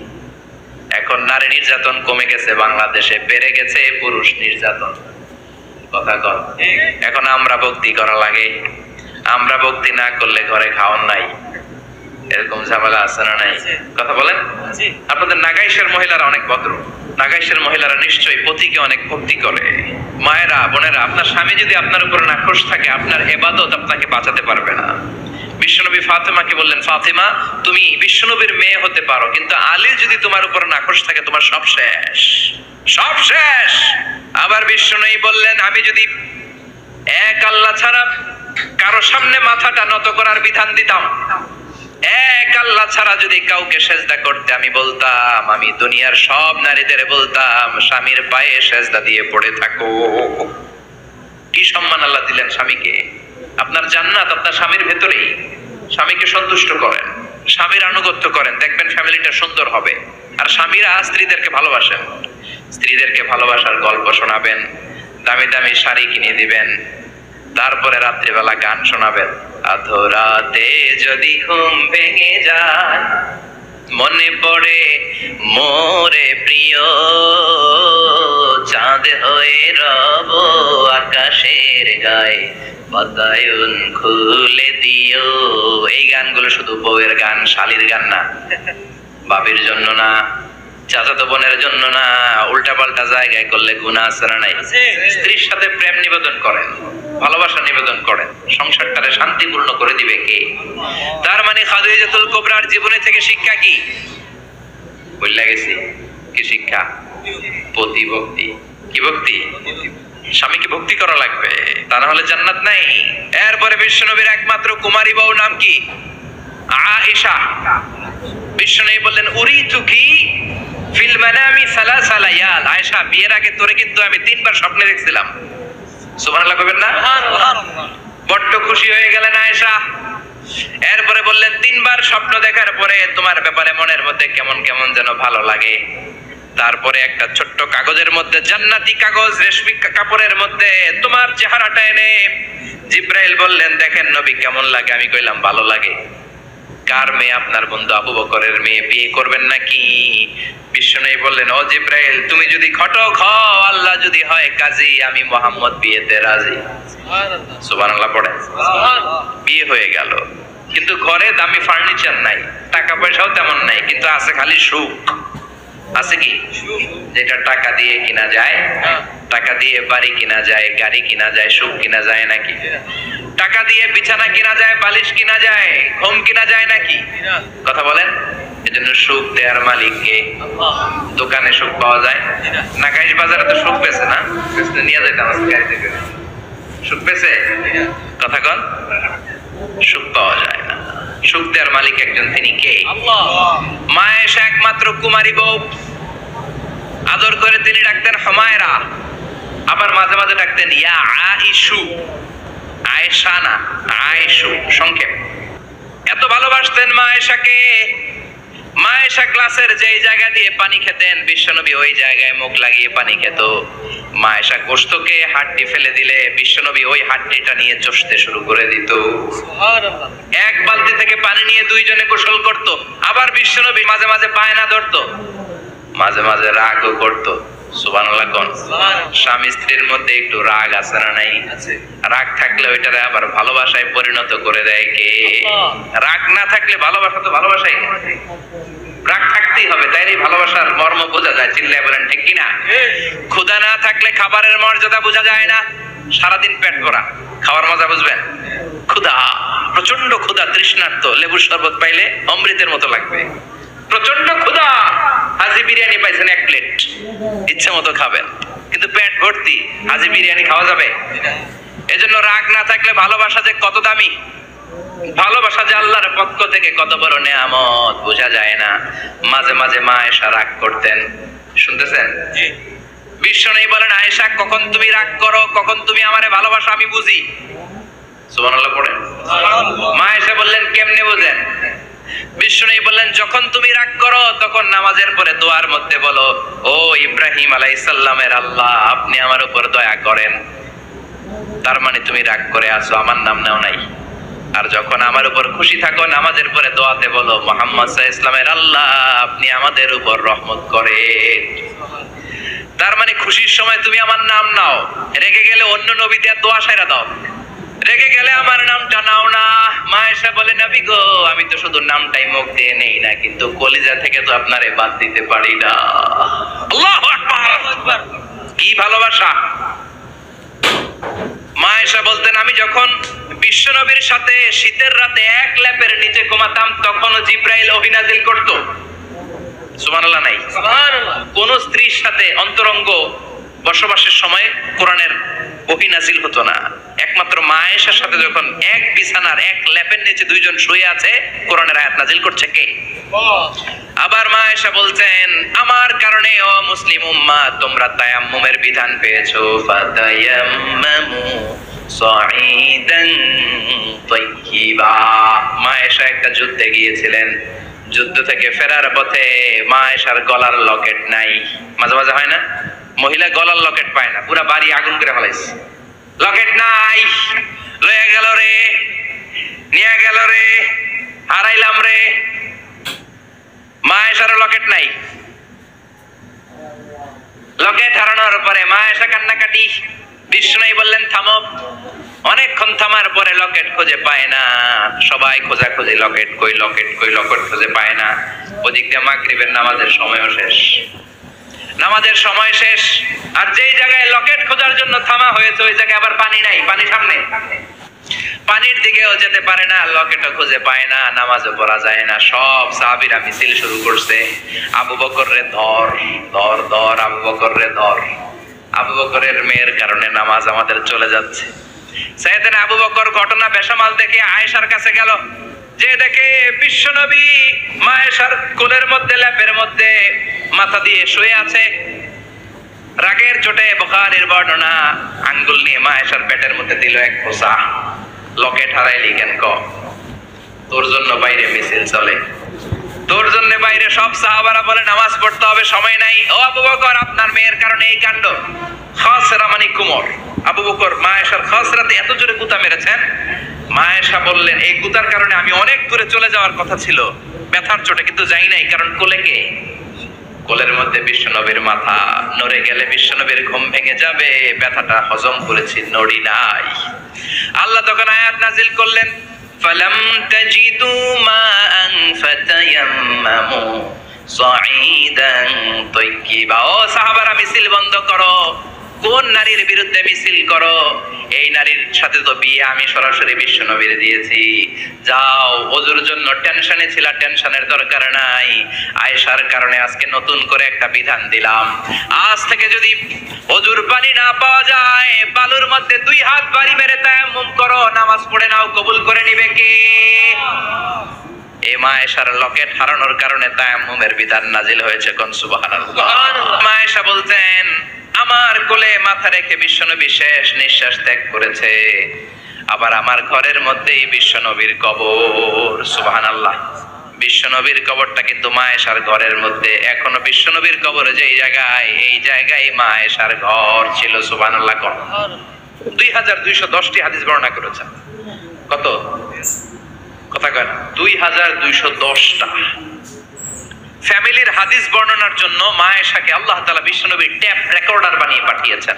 এখন নারী নির্যাতন কমে গেছে বাংলাদেশে, বেড়ে গেছে পুরুষ নির্যাতন। কথা কর, এখন আমরা ভক্তি করা লাগে, আমরা ভক্তি না করলে ঘরে খাওয়ান নাই, এরকম ঝামেলা আছে না নাই? কথা বলেন। আপনাদের নাগাইশের মহিলারা অনেক ভদ্র, নাগাইশের মহিলারা নিশ্চয়ই পতিকে অনেক ভক্তি করে। মায়েরা বোনেরা, আপনার স্বামী যদি আপনার উপর নাখোশ থাকে, আপনার ইবাদত আপনাকে বাঁচাতে পারবে না। বিশ্বনবী ফাতেমাকে বললেন ফাতেমা তুমি বিশ্বনবীর মেয়ে হতে পারো, কিন্তু আলী যদি তোমার উপর নাখোশ থাকে তোমার সব শেষ, সব শেষ। আবার বিশ্বনবী বললেন আমি যদি এক আল্লাহ ছাড়া কারো সামনে মাথাটা নত করার বিধান দিতাম, এক আল্লাহ ছাড়া যদি কাউকে সেজদা করতে আমি বলতাম, আমি দুনিয়ার সব নারীদের বলতাম স্বামীর পায়ে সেজদা দিয়ে পড়ে থাকো। কি সম্মান আল্লাহ দিলেন স্বামীকে। আপনার জান্নাত আপনার স্বামীর ভেতরেই। স্বামীকে সন্তুষ্ট করেন, স্বামীর আনুগত্য করেন, দেখবেন ফ্যামিলিটা সুন্দর হবে। আর স্বামীরা স্ত্রীদেরকে ভালোবাসেন, স্ত্রীদেরকে ভালোবাসার গল্প শোনাবেন, দামি দামি শাড়ি কিনে দিবেন, তারপরে রাত্রিবেলা গান শোনাবেন। আধরাতে যদি ঘুম ভেঙে যায়, মনে পড়ে মোরে প্রিয়, চাঁদ হয়ে রব আকাশের গায়ে, বাতায়ন খুলে দিও। এই গানগুলো শুধু বউয়ের গান, শালীর গান না, বাবির জন্য না, চাচাতো বোনের জন্য না। উল্টা পাল্টা জায়গায় করলে গুনাহ আছে না নাই? স্ত্রীর সাথে প্রেম নিবেদন করেন, ভালোবাসা নিবেদন করেন, সংসারটারে শান্তিপূর্ণ করে দিবে কে? তার মানে খাদিজাতুল কুবরার জীবনে থেকে শিক্ষা কি? বললা গেছি কি শিক্ষা? প্রতিভক্তি। কি ভক্তি? স্বামীকে ভক্তি করা লাগবে, তা না হলে জান্নাত নাই। এরপরে বিশ্বনবীর একমাত্র কুমারী বউ নাম কি? আয়েশা। বিশ্বনবী বললেন উরিতু কি ফিল মানামি সালাসা লায়াল। আয়েশা বিয়ের আগে তোরে কিন্তু আমি 3 বার স্বপ্নে দেখছিলাম। সুবহানাল্লাহ কইবেন না? বড্ড খুশি হয়ে গেলেন আয়েশা। এরপরে বললেন 3 বার স্বপ্ন দেখার পরে তোমার ব্যাপারে মনের মধ্যে কেমন কেমন যেন ভালো লাগে। তারপরে একটা ছোট্ট কাগজের মধ্যে, জান্নাতি কাগজ, রেশমি কাপড়ের মধ্যে তোমার চেহারাটা এনে জিব্রাইল বললেন দেখেন নবী কেমন লাগে। আমি কইলাম ভালো লাগে। কার মেয়ে? আপনার বন্ধু আবু বকরের মেয়ে। বিয়ে করবেন নাকি? বিশ্বনবী বললেন, ও জিব্রাইল, তুমি যদি ঘটক হও, আল্লাহ যদি হয় কাজী, আমি মুহাম্মদ বিয়েতে রাজি। সুবহানাল্লাহ পড়ে। বিয়ে হয়ে গেল, কিন্তু ঘরে দামি ফার্নিচার নাই, টাকা পয়সাও তেমন নাই, কিন্তু আছে খালি সুখ। আছে কি? যেটা টাকা দিয়ে কিনা যায়, টাকা দিয়ে বাড়ি কিনা যায়, গাড়ি কিনা যায়, সুখ কিনা যায় নাকি? টাকা দিয়ে বিছানা কিনা যায়, বালিশ কিনা যায়, ঘুম কিনা যায় নাকি? কথা বলেন। এজন্য সুখ দেয়ার মালিক কে? দোকানে সুখ পাওয়া যায় না? গাইস বাজারে তো সুখ পেছে না, নিয়ে যেতে আমার গাড়িতে করে সুখ পেছে? কথা কন। সুখ পাওয়া যায় না। সুখ দেয়ার মালিক একজন, তিনি কে? আল্লাহ। মা আয়েশা একমাত্র কুমারী বউ, আদর করে তিনি ডাকতেন হুমায়রা, আবার মাঝে মাঝে ডাকতেন ইয়া আইশু। আয়েশা না, আয়েশু সংক্ষেপ। এত ভালোবাসতেন মা আয়েশাকে। মা আয়েশা গ্লাসের যেই জায়গা দিয়ে পানি খেতেন, বিশ্বনবী ওই জায়গায় মুখ লাগিয়ে পানি খেত। মা আয়েশা গোশতকে হাড্ডি ফেলে দিলে বিশ্বনবী ওই হাড্ডিটা নিয়ে চষতে শুরু করে দিত। সুবহানাল্লাহ। এক বালতি থেকে পানি নিয়ে দুইজনে গোসল করত। আবার বিশ্বনবী মাঝে মাঝে বায়না ধরতো, মাঝে মাঝে রাগও করতো। সুবহানাল্লাহ কোন? স্বামী স্ত্রীর মধ্যে একটু রাগ আছে না নাই? রাগ থাকলে ওইটারে আবার ভালোবাসায় পরিণত করে দেয় কে? রাগ না থাকলে ভালোবাসা তো ভালোবাসাই না। রাগ থাকতেই হবে, তাইলে ভালোবাসার মর্ম বোঝা যায়। চিল্লায় বলেন ঠিক কিনা? ক্ষুধা না থাকলে খাবারের মর্যাদা বোঝা যায় না। সারাদিন পেট ভরা, খাওয়ার মজা বুঝবেন? ক্ষুধা, প্রচন্ড ক্ষুধা, তৃষ্ণার্ত, লেবুর শরবত পাইলে অমৃতের মতো লাগবে। প্রচন্ড ক্ষুধা, হাজি বিরিয়ানি পাইছেন 1 প্লেট, ইচ্ছে মতো খাবেন, কিন্তু পেট ভর্তি, হাজি বিরিয়ানি খাওয়া যাবে? এজন্য রাগ না থাকলে ভালোবাসা যে কত দামি, ভালোবাসা যে আল্লাহর পক্ষ থেকে কত বড় নেয়ামত বোঝা যায় না। মাঝে মাঝে মা আয়েশা রাগ করতেন, শুনতেছেন? বিশ্বনবী বলেন, আয়েশা কখন তুমি রাগ করো, কখন তুমি আমারে ভালোবাসো আমি বুঝি। সুবহানাল্লাহ পড়েন। মা আয়েশা বললেন, কেমনে বুঝেন? বিশ্বনবী বললেন, যখন তুমি রাগ করো তখন নামাজের পরে দোয়ার মধ্যে বলো, ও ইব্রাহিম আলাইহিস সালামের আল্লাহ, আপনি আমার উপর দয়া করেন। তার মানে তুমি রাগ করে আছো, আমার নাম নাও নাই। আর যখন আমার উপর খুশি থাকো, নামাজের পরে দোয়াতে বলো, মুহাম্মদ সাল্লাল্লাহু আলাইহি ওয়াসাল্লামের আল্লাহ, আপনি আমাদের উপর রহমত করেন। তার মানে খুশির সময় তুমি আমার নাম নাও, রেগে গেলে অন্য নবী দেয়া দোয়া সাইরা দাও, রেগে গেলে আমার নামটা নাও না। মা আয়েশা বলে, নবী গো, আমি তো শুধু নামটাই মুখ দিয়ে নেই না, কিন্তু কলিজা থেকে তো আপনারে বাদ দিতে পারি না। আল্লাহু আকবার। কি ভালোবাসা! মা আয়েশা বলতেন, আমি যখন বিশ্বনবীর সাথে শীতের রাতে এক ল্যাপের নিচে ঘুমাতাম, তখনও জিব্রাইল ওহী নাযিল করত। সুবহানাল্লাহ নাই? সুবহানাল্লাহ। কোন স্ত্রীর সাথে অন্তরঙ্গ বসবাসের সময় কোরআনের ওহী নাযিল হতো না। একমাত্র মা আয়েশার সাথে যখন এক বিছানার এক ল্যাপের নিচে দুইজন শুয়ে আছে, কোরআনের আয়াত নাযিল করছে কে? আবার মা আয়েশা বলতেন, আমার কারণে ও মুসলিম উম্মাহ তোমরা তায়াম্মুমের বিধান পেয়েছো। ফাতায়াম্মামু সাঈদান তাইয়্যিবা। মা আয়েশা একটা যুদ্ধে গিয়েছিলেন, যুদ্ধ থেকে ফেরার পথে মা আয়েশার গলার লকেট নাই। মাঝে মাঝে হয় না, মহিলা গলার লকেট পায় না, পুরা বাড়ি আগুন করে ফেলাইছে, লকেট নাই, লয়ে গেল রে, নিয়ে গেল রে, হারাইলাম রে। মা আয়েশার লকেট নাই। লকেট হারানোর পরে মা আয়েশা কান্নাকাটি। বিষ্ণু বললেন, থামো। অনেকক্ষণ থামার পরে লকেট খুঁজে পায় না, সবাই খোঁজাখুঁজি, লকেট কই, লকেট কই, লকেট খুঁজে পায় না। ওদিক দিয়ে মাগরিবের নামাজের সময়ও শেষ, নামাজের সময় শেষ। আর যেই জায়গায় লকেট খোঁজার জন্য থামা হয়েছে, ওই জায়গায় আবার পানি নাই, পানি সামনে, পানির দিকেও যেতে পারে না, লকেটও খুঁজে পায় না, নামাজও পড়া যায় না। সব সাহাবীরা মিছিল শুরু করছে, আবু বকর রে ধর, ধর, ধর, আবু বকর রে ধর। আবু বকরের মেয়ের কারণে নামাজ আমাদের চলে যাচ্ছে। সাইয়েদনা আবু বকর ঘটনা বেসামাল দেখে আয়েশার কাছে গেল, যে দেখে বিশ্বনবী মা আয়েশার কোলের মধ্যে, ল্যাপের মধ্যে মাথা দিয়ে শুয়ে আছে। রাগের চোটে বুখারীর বর্ণনা, আঙ্গুল নিয়ে মা আয়েশার পেটের মধ্যে দিল এক খোঁচা। লকেট হারাইলি কেন? তোর জন্য বাইরে মিছিল চলে, তোর জন্য বাইরে সব সাহাবারা বলে নামাজ পড়তে হবে, সময় নাই। ও আবু বকর, আপনার মেয়ের কারণে এই কাণ্ড। খাসরা মানে কুমর। আবু বকর মা আয়েশার খাসরাতে এত জোরে গুতা মেরেছেন, মা আয়েশা বললেন, এই গুতার কারণে আমি অনেক দূরে চলে যাওয়ার কথা ছিল ব্যথার চোটে, কিন্তু যাই নাই, কারণ কোলে কে? কোলের মধ্যে বিশ্বনবীর মাথা, নড়ে গেলে বিশ্বনবীর ঘুম ভেঙে যাবে, ব্যথাটা হজম করেছি, নড়ি নাই। আল্লাহ তখন আয়াত নাজিল করলেন, ফালাম তাজিদু মাআন ফাতায়াম্মামু সাঈদান তাইয়্যিবা। ও সাহাবারা, মিছিল বন্ধ করো। কোন নারীর বিরুদ্ধে মিছিল করো? এই নারীর সাথে তো বিয়ে আমি সরাসরি বিশ্বনবীর দিয়েছি। যাও, ওযুর জন্য টেনশনে ছিলা, টেনশনের দরকার নাই। আয়েশার কারণে আজকে নতুন করে একটা বিধান দিলাম, আজ থেকে যদি ওযুর পানি না পাওয়া যায়, বালুর মধ্যে 2 হাত বাড়ি মেরে তায়াম্মুম করো, নামাজ পড়ে নাও, কবুল করে নিবে কে? এই মা আয়েশার লকেট হারানোর কারণে তায়াম্মুমের বিধান নাজিল হয়েছে। কোন সুবহানাল্লাহ। মা আয়েশা বলতেন, আমার কোলে মাথা রেখে বিশ্বনবী শেষ নিঃশ্বাস ত্যাগ করেছে, আবার আমার ঘরের মধ্যেই বিশ্বনবীর কবর। সুবহানাল্লাহ। বিশ্বনবীর কবরটা কিন্তু মা আয়েশার ঘরের মধ্যে। এখনো বিশ্বনবীর কবর যেই জায়গায়, এই জায়গায় মা আয়েশার ঘর ছিল। সুবহানাল্লাহ। 2210টি হাদিস বর্ণনা করেছেন। কত? কথা কয় 2210টা। ফ্যামিলির হাদিস বর্ণনার জন্য মা আয়েশাকে আল্লাহ তাআলা বিশ্বনবীর ট্যাপ রেকর্ডার বানিয়ে পাঠিয়েছেন।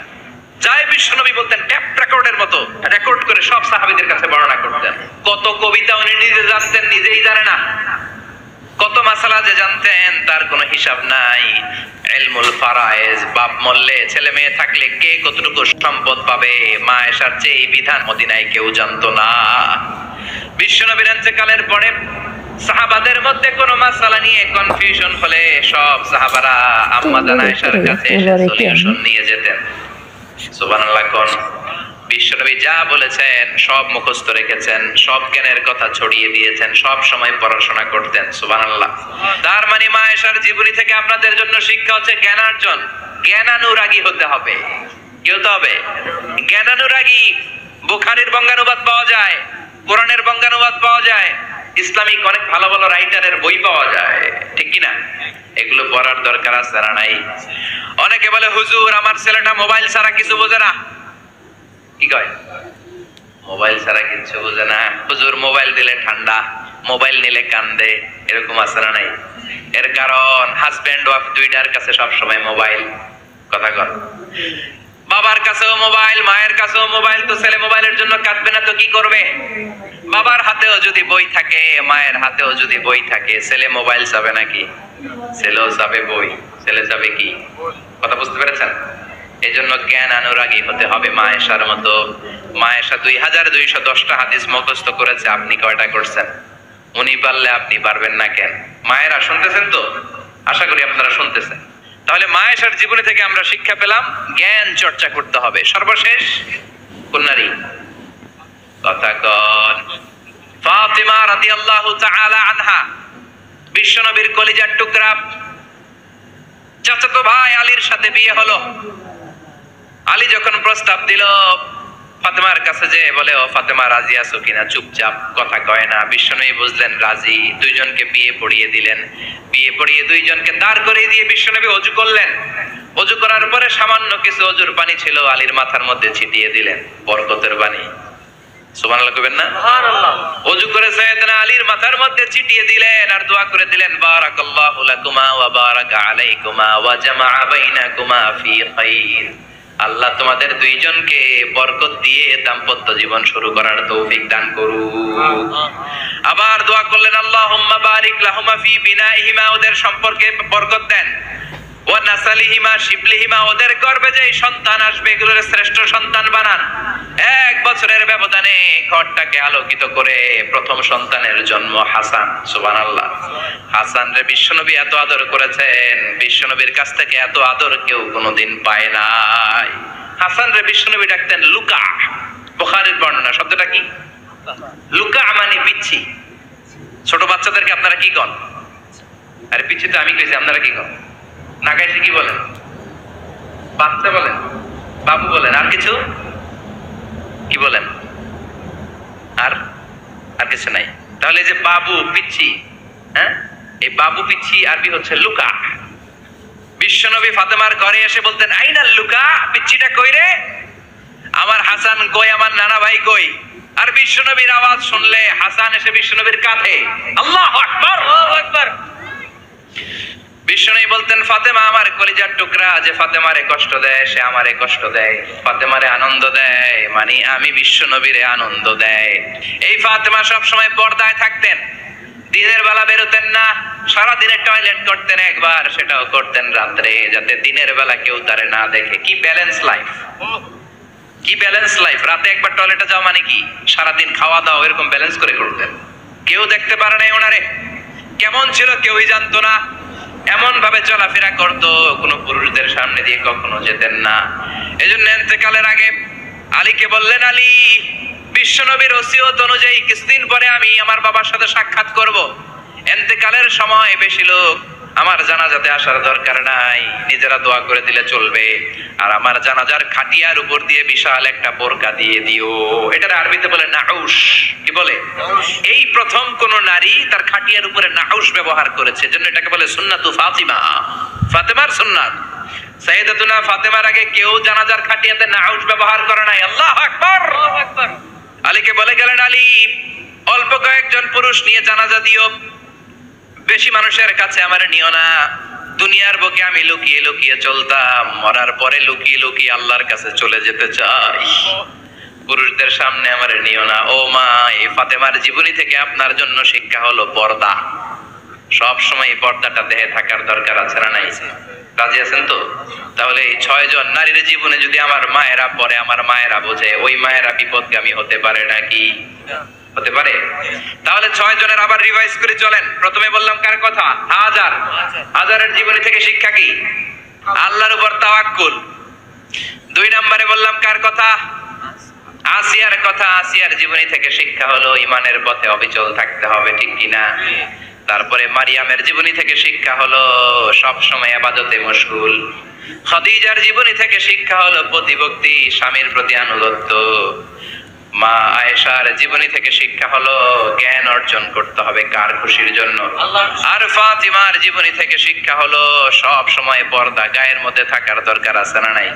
যাই বিশ্বনবী বলতেন, ট্যাপ রেকর্ডের মতো রেকর্ড করে সব সাহাবীদের কাছে বর্ণনা করতেন। কত কবিতা উনি নিজে জানতেন, নিজেই জানে না। কত মাসালা যে জানতেন তার কোনো হিসাব নাই। ইলমুল ফারায়েজ, বাপ মরলে ছেলে মেয়ে থাকলে কে কতটুকু সম্পদ পাবে, মা আয়েশার চেয়ে এই বিধান মদিনায় কেউ জানতো না। বিশ্বনবীর ইন্তেকালের পরে সাহাবাদের মধ্যে কোনো মাসালা নিয়ে কনফিউশন হলে সব সাহাবারা আম্মা জান আয়েশার কাছে সলিউশন নিয়ে যেতেন। সুবহানাল্লাহ। কোন বিশ্বনবী যা বলেছেন সব মুখস্থ রেখেছেন, সব জ্ঞানের কথা ছড়িয়ে দিয়েছেন, সব সময় পড়াশোনা করতেন। সুবহানাল্লাহ। তার মানে মা আয়েশার জীবনী থেকে আপনাদের জন্য শিক্ষা হচ্ছে জ্ঞানার্জন, জ্ঞানানুরাগী হতে হবে। কি হতে হবে? জ্ঞানানুরাগী। বুখারীর বঙ্গানুবাদ পাওয়া যায়, কোরআনের বঙ্গানুবাদ পাওয়া যায়, ইসলামিক অনেক ভালো ভালো রাইটারের বই পাওয়া যায়, ঠিক কিনা? এগুলো পড়ার দরকার আছে না নাই? অনেকে বলে, হুজুর আমার ছেলেটা মোবাইল ছাড়া কিছু বোঝে না। কি কয়? মোবাইল ছাড়া কিছু বোঝে না। হুজুর মোবাইল দিলে ঠান্ডা, মোবাইল নিলে কান্দে, এরকম আছে না নাই? এর কারণ হাজবেন্ড ওয়াইফ দুইটার কাছে সব সময় মোবাইল। কথা কর। বাবার কাছেও মোবাইল, মায়ের কাছেও মোবাইল, তো ছেলে মোবাইলের জন্য কাঁদবে না তো কি করবে? বাবার হাতেও যদি বই থাকে, মায়ের হাতেও যদি বই থাকে, ছেলে মোবাইল চাবে নাকি? ছেলেও চাবে বই, ছেলে চাবে কি? কথা বুঝতে পেরেছেন? এই জন্য জ্ঞান অনুরাগী হতে হবে মা আয়েশার মতো। মা আয়েশা 2210টা হাদিস মুখস্থ করেছে, আপনি কয়টা করছেন? উনি পারলে আপনি পারবেন না কেন? মায়েরা শুনতেছেন তো? আশা করি আপনারা শুনতেছেন। তাহলে মা আয়েশার জীবনী থেকে আমরা শিক্ষা পেলাম, জ্ঞান চর্চা করতে হবে। সর্বশেষ কোন নারী? কথা কন। ফাতিমা রাদিয়াল্লাহু তাআলা আনহা, বিশ্বনবীর কলিজার টুকরা। চাচাতো ভাই আলীর সাথে বিয়ে হলো। আলী যখন প্রস্তাব দিল ফাতেমার কাছে, যে বলে, ও ফাতেমা রাজি আছো কিনা? চুপচাপ, কথা কয় না। বিশ্বনবী বুঝলেন রাজি, দুইজনকে বিয়ে পড়িয়ে দিলেন। বিয়ে পড়িয়ে দুইজনকে দাঁড় করিয়ে দিয়ে বিশ্বনবী ওযু করলেন। ওযু করার পরে সামান্য কিছু ওযুর পানি ছিল, আলীর মাথার মধ্যে ছিটিয়ে দিলেন, বরকতের পানি। সুবহানাল্লাহ কইবেন না? সুবহানাল্লাহ। ওযু করে সাইয়েদনা আলীর মাথার মধ্যে ছিটিয়ে দিলেন আর দোয়া করে দিলেন, বারাকাল্লাহু লাকুমা ওয়া বারাকা আলাইকুমা ওয়া জামাআ বাইনাকুমা ফি খাইর। আল্লাহ তোমাদের দুইজনকে বরকত দিয়ে দাম্পত্য জীবন শুরু করার তৌফিক দান করুক। আবার দোয়া করলেন, আল্লাহুম্মা বারিক লাহুমা ফি বিনাইহিমা, ওদের সম্পর্কে বরকত দেন। ওয়া নাসালিহিমা শিবলিহিমা, ওদের গর্ভে যে সন্তান আসবে এগুলোর শ্রেষ্ঠ সন্তান বানান। 1 বছরের ব্যবধানে ঘরটাকে আলোকিত করে প্রথম সন্তানের জন্ম হাসান। সুবহানাল্লাহ। হাসান রে বিশ্বনবী এত আদর করেছেন, বিশ্বনবীর কাছ থেকে এত আদর কেউ কোনোদিন পায় নাই। হাসান রে বিশ্বনবী ডাকতেন লুকা। বুখারীর বর্ণনা। শব্দটা কি? লুকা মানে পিচ্ছি। ছোট বাচ্চাদেরকে আপনারা কি কন? আরে পিচ্ছি তো আমি কইছি, আপনারা কি কন? নাগাইছে কি বলেন? বাচ্চা বলেন, বাবু বলেন, আর কিছু কি বলেন? আর আর কিছু নাই। তাহলে যে বাবু পিচ্ছি, হ্যাঁ, এই বাবু পিচ্ছি আরবি হচ্ছে লুকা। বিশ্বনবী ফাতেমার ঘরে এসে বলতেন, আইনাল লুকা, পিচ্ছিটা কই রে? আমার হাসান কই, আমার নানা ভাই কই? আর বিশ্বনবীর আওয়াজ শুনলে হাসান এসে বিশ্বনবীর কাঁধে, আল্লাহু আকবার, আল্লাহু আকবার। বিশ্বনবী বলতেন, ফাতেমা আমার কলিজার টুকরা, যে ফাতেমারে কষ্ট দেয় সে আমারে কষ্ট দেয়, ফাতেমারে আনন্দ দেয় মানে আমি বিশ্বনবীরে আনন্দ দেয়। এই ফাতেমা সব সময় পর্দায় থাকতেন, দিনের বেলা বেরোতেন না, সারাদিনে টয়লেট করতেন একবার, সেটাও করতেন রাত্রে, যাতে দিনের বেলা কেউ তারে না দেখে। কি ব্যালেন্স লাইফ, কি ব্যালেন্স লাইফ। রাতে একবার টয়লেটে যাওয়া মানে কি সারাদিন খাওয়া দাওয়া এরকম ব্যালেন্স করে করতেন। কেউ দেখতে পারে নাই ওনারে, কেমন ছিল কেউই জানতো না। এমন ভাবে চলাফেরা করতো, কোনো পুরুষদের সামনে দিয়ে কখনো যেতেন না। এজন্য ইন্তেকালের আগে আলীকে বললেন, আলী, বিশ্বনবীর ওসিয়ত অনুযায়ী কিছুদিন পরে আমি আমার বাবার সাথে সাক্ষাৎ করব। ইন্তেকালের সময় বেশি লোক আমার জানাজাতে আসার দরকার নাই, নিজেরা দোয়া করে দিলে চলবে। আর আমার জানাজার খাটিয়ার উপর দিয়ে বিশাল একটা বোরকা দিয়ে দিও। এটার আরবিতে বলে নাউশ। কি বলে? এই প্রথম কোন নারী তার খাটিয়ার উপরে নাউশ ব্যবহার করেছে, জন্য এটাকে বলে সুন্নাতু ফাতিমা, ফাতেমার সুন্নাত। সাইয়েদাতুনা ফাতেমার আগে কেউ জানাজার খাটিয়াতে নাউশ ব্যবহার করে নাই। আল্লাহু আকবার, আল্লাহু আকবার। আলীকে বলে গেলেন, আলী, অল্প কয়েকজন পুরুষ নিয়ে জানাজা দিও, বেশি মানুষের কাছে আমার নিও না। দুনিয়ার বুকে আমি লুকিয়ে লুকিয়ে চলতাম, মরার পরে লুকিয়ে লুকিয়ে আল্লাহর কাছে চলে যেতে চাই, পুরুষদের সামনে আমার নিও না। ও মা, এই ফাতেমার জীবনী থেকে আপনার জন্য শিক্ষা হলো পর্দা। সব সময় পর্দাটা দেহে থাকার দরকার আছে না নাই? রাজি আছেন তো? তাহলে এই 6 জন নারীর জীবনে যদি আমার মায়েরা পরে, আমার মায়েরা বোঝে, ওই মায়েরা বিপদগামী হতে পারে নাকি? হতে পারে। তাহলে 6 জনের আবার রিভাইজ করে চলেন। প্রথমে বললাম কার কথা? হাজার। হাজারের জীবনী থেকে শিক্ষা কি? আল্লাহর উপর তাওয়াক্কুল। 2 নম্বরে বললাম কার কথা? আসিয়ার কথা। আসিয়ার জীবনী থেকে শিক্ষা হলো ঈমানের পথে অবিচল থাকতে হবে, ঠিক কিনা? তারপরে মারিয়ামের জীবনী থেকে শিক্ষা হলো সব সময় ইবাদতে মশগুল। খাদিজার জীবনী থেকে শিক্ষা হলো প্রতিভক্তি, স্বামীর প্রতি আনুগত্য। মা আয়েশার জীবনী থেকে শিক্ষা হলো জ্ঞান অর্জন করতে হবে কার খুশির জন্য। আর ফাতিমার জীবনী থেকে শিক্ষা হলো সব সময় পর্দা গায়ের মধ্যে থাকার দরকার আছে না নাই?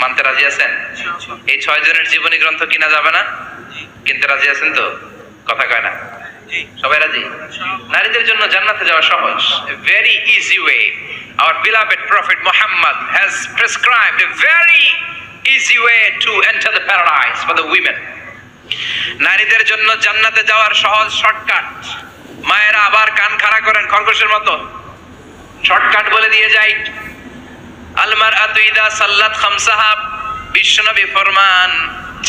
মানতে রাজি আছেন? এই 6 জনের জীবনী গ্রন্থ কিনা যাবে না? কিনতে রাজি আছেন তো? কথা কয় না? সবাই রাজি? নারীদের জন্য জান্নাতে যাওয়া সহজ, very easy way. Our beloved Prophet Muhammad has prescribed a very easy way to enter the paradise for the women. নারীদের জন্য জান্নাতে যাওয়ার সহজ শর্টকাট। মায়েরা আবার কান খাড়া করেন খরগোশের মতো, শর্টকাট বলে দিয়ে যাই। আল মারআতু ইযা সাল্লাত খামসাহা, বিশ্বনবী ফরমান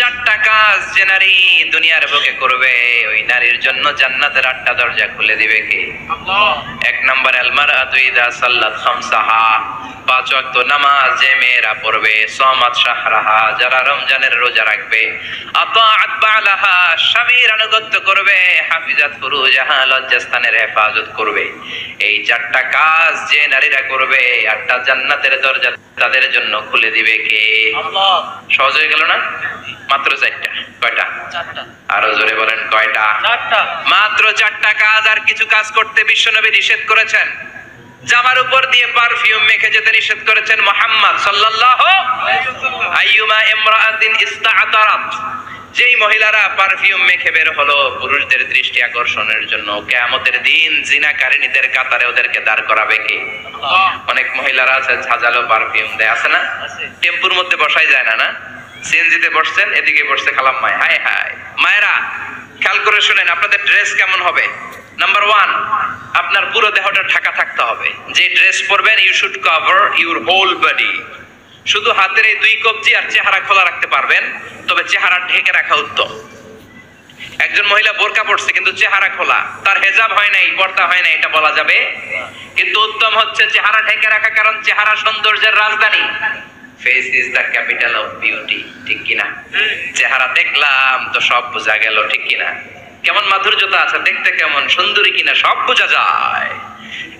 4টা কাজ যে নারী দুনিয়ার বুকে করবে, ওই নারীর জন্য জান্নাতের 8টা দরজা খুলে দিবে কে? আল্লাহ। 1 নম্বর, আল মারআতু ইযা সাল্লাত খামসাহা, 5 ওয়াক্ত নামাজ যে মেয়েরা পড়বে, সামাত শাহরাহা, যারা রমজানের রোজা রাখবে, আতাআত বালাহা, স্বামীর আনুগত্য করবে, হাফিজাত ফুরুজাহা, লজ্জাস্থানের হেফাজত করবে। এই 4টা কাজ যে নারীরা করবে, 8টা জান্নাতের দরজা তাদের জন্য খুলে দিবে কে? আল্লাহ। সহজ হয়ে গেল না? মাত্র 4টা। কয়টা? 4টা। আরো জোরে বলেন, কয়টা? 4টা। মাত্র 4টা কাজ। আর কিছু কাজ করতে বিশ্বনবী নিষেধ করেছেন। জামার উপর দিয়ে পারফিউম মেখে যেতে নিষেধ করেছেন মুহাম্মদ সাল্লাল্লাহু আলাইহি ওয়াসাল্লাম। আইয়ুমা ইমরাআতিন ইস্তাআতারাত, যেই মহিলারা পারফিউম মেখে বের হলো পুরুষদের দৃষ্টি আকর্ষণের জন্য, কিয়ামতের দিন জিনাকারিনীদের কাতারে ওদেরকে দাঁড় করাবে কে? আল্লাহ। অনেক মহিলারা আছে ঝাঁঝালো পারফিউম দেয়, আছে না? টেম্পুর মধ্যে বসাই যায় না, না? সিএনজিতে বসছেন, এদিকে বসছে খালাম্মায়, হায় হায়। মায়েরা খেয়াল করে শুনেন, আপনাদের ড্রেস কেমন হবে? নাম্বার 1, আপনার পুরো দেহটা ঢাকা থাকতে হবে। যে ড্রেস পরবেন, you should cover your whole body. শুধু হাতের এই 2 কবজি আর চেহারা খোলা রাখতে পারবেন, তবে চেহারা ঢেকে রাখা উত্তম। একজন মহিলা বোরকা পরছে কিন্তু চেহারা খোলা, তার হেজাব হয় নাই, পর্দা হয় নাই, এটা বলা যাবে? কিন্তু উত্তম হচ্ছে চেহারা ঢেকে রাখা, কারণ চেহারা সৌন্দর্যের রাজধানী। Face is the capital of beauty, ঠিক কিনা? চেহারা দেখলাম তো সব বোঝা গেল, ঠিক কিনা? কেমন মাধুর্যতা আছে, দেখতে কেমন সুন্দরী কিনা সব বোঝা যায়।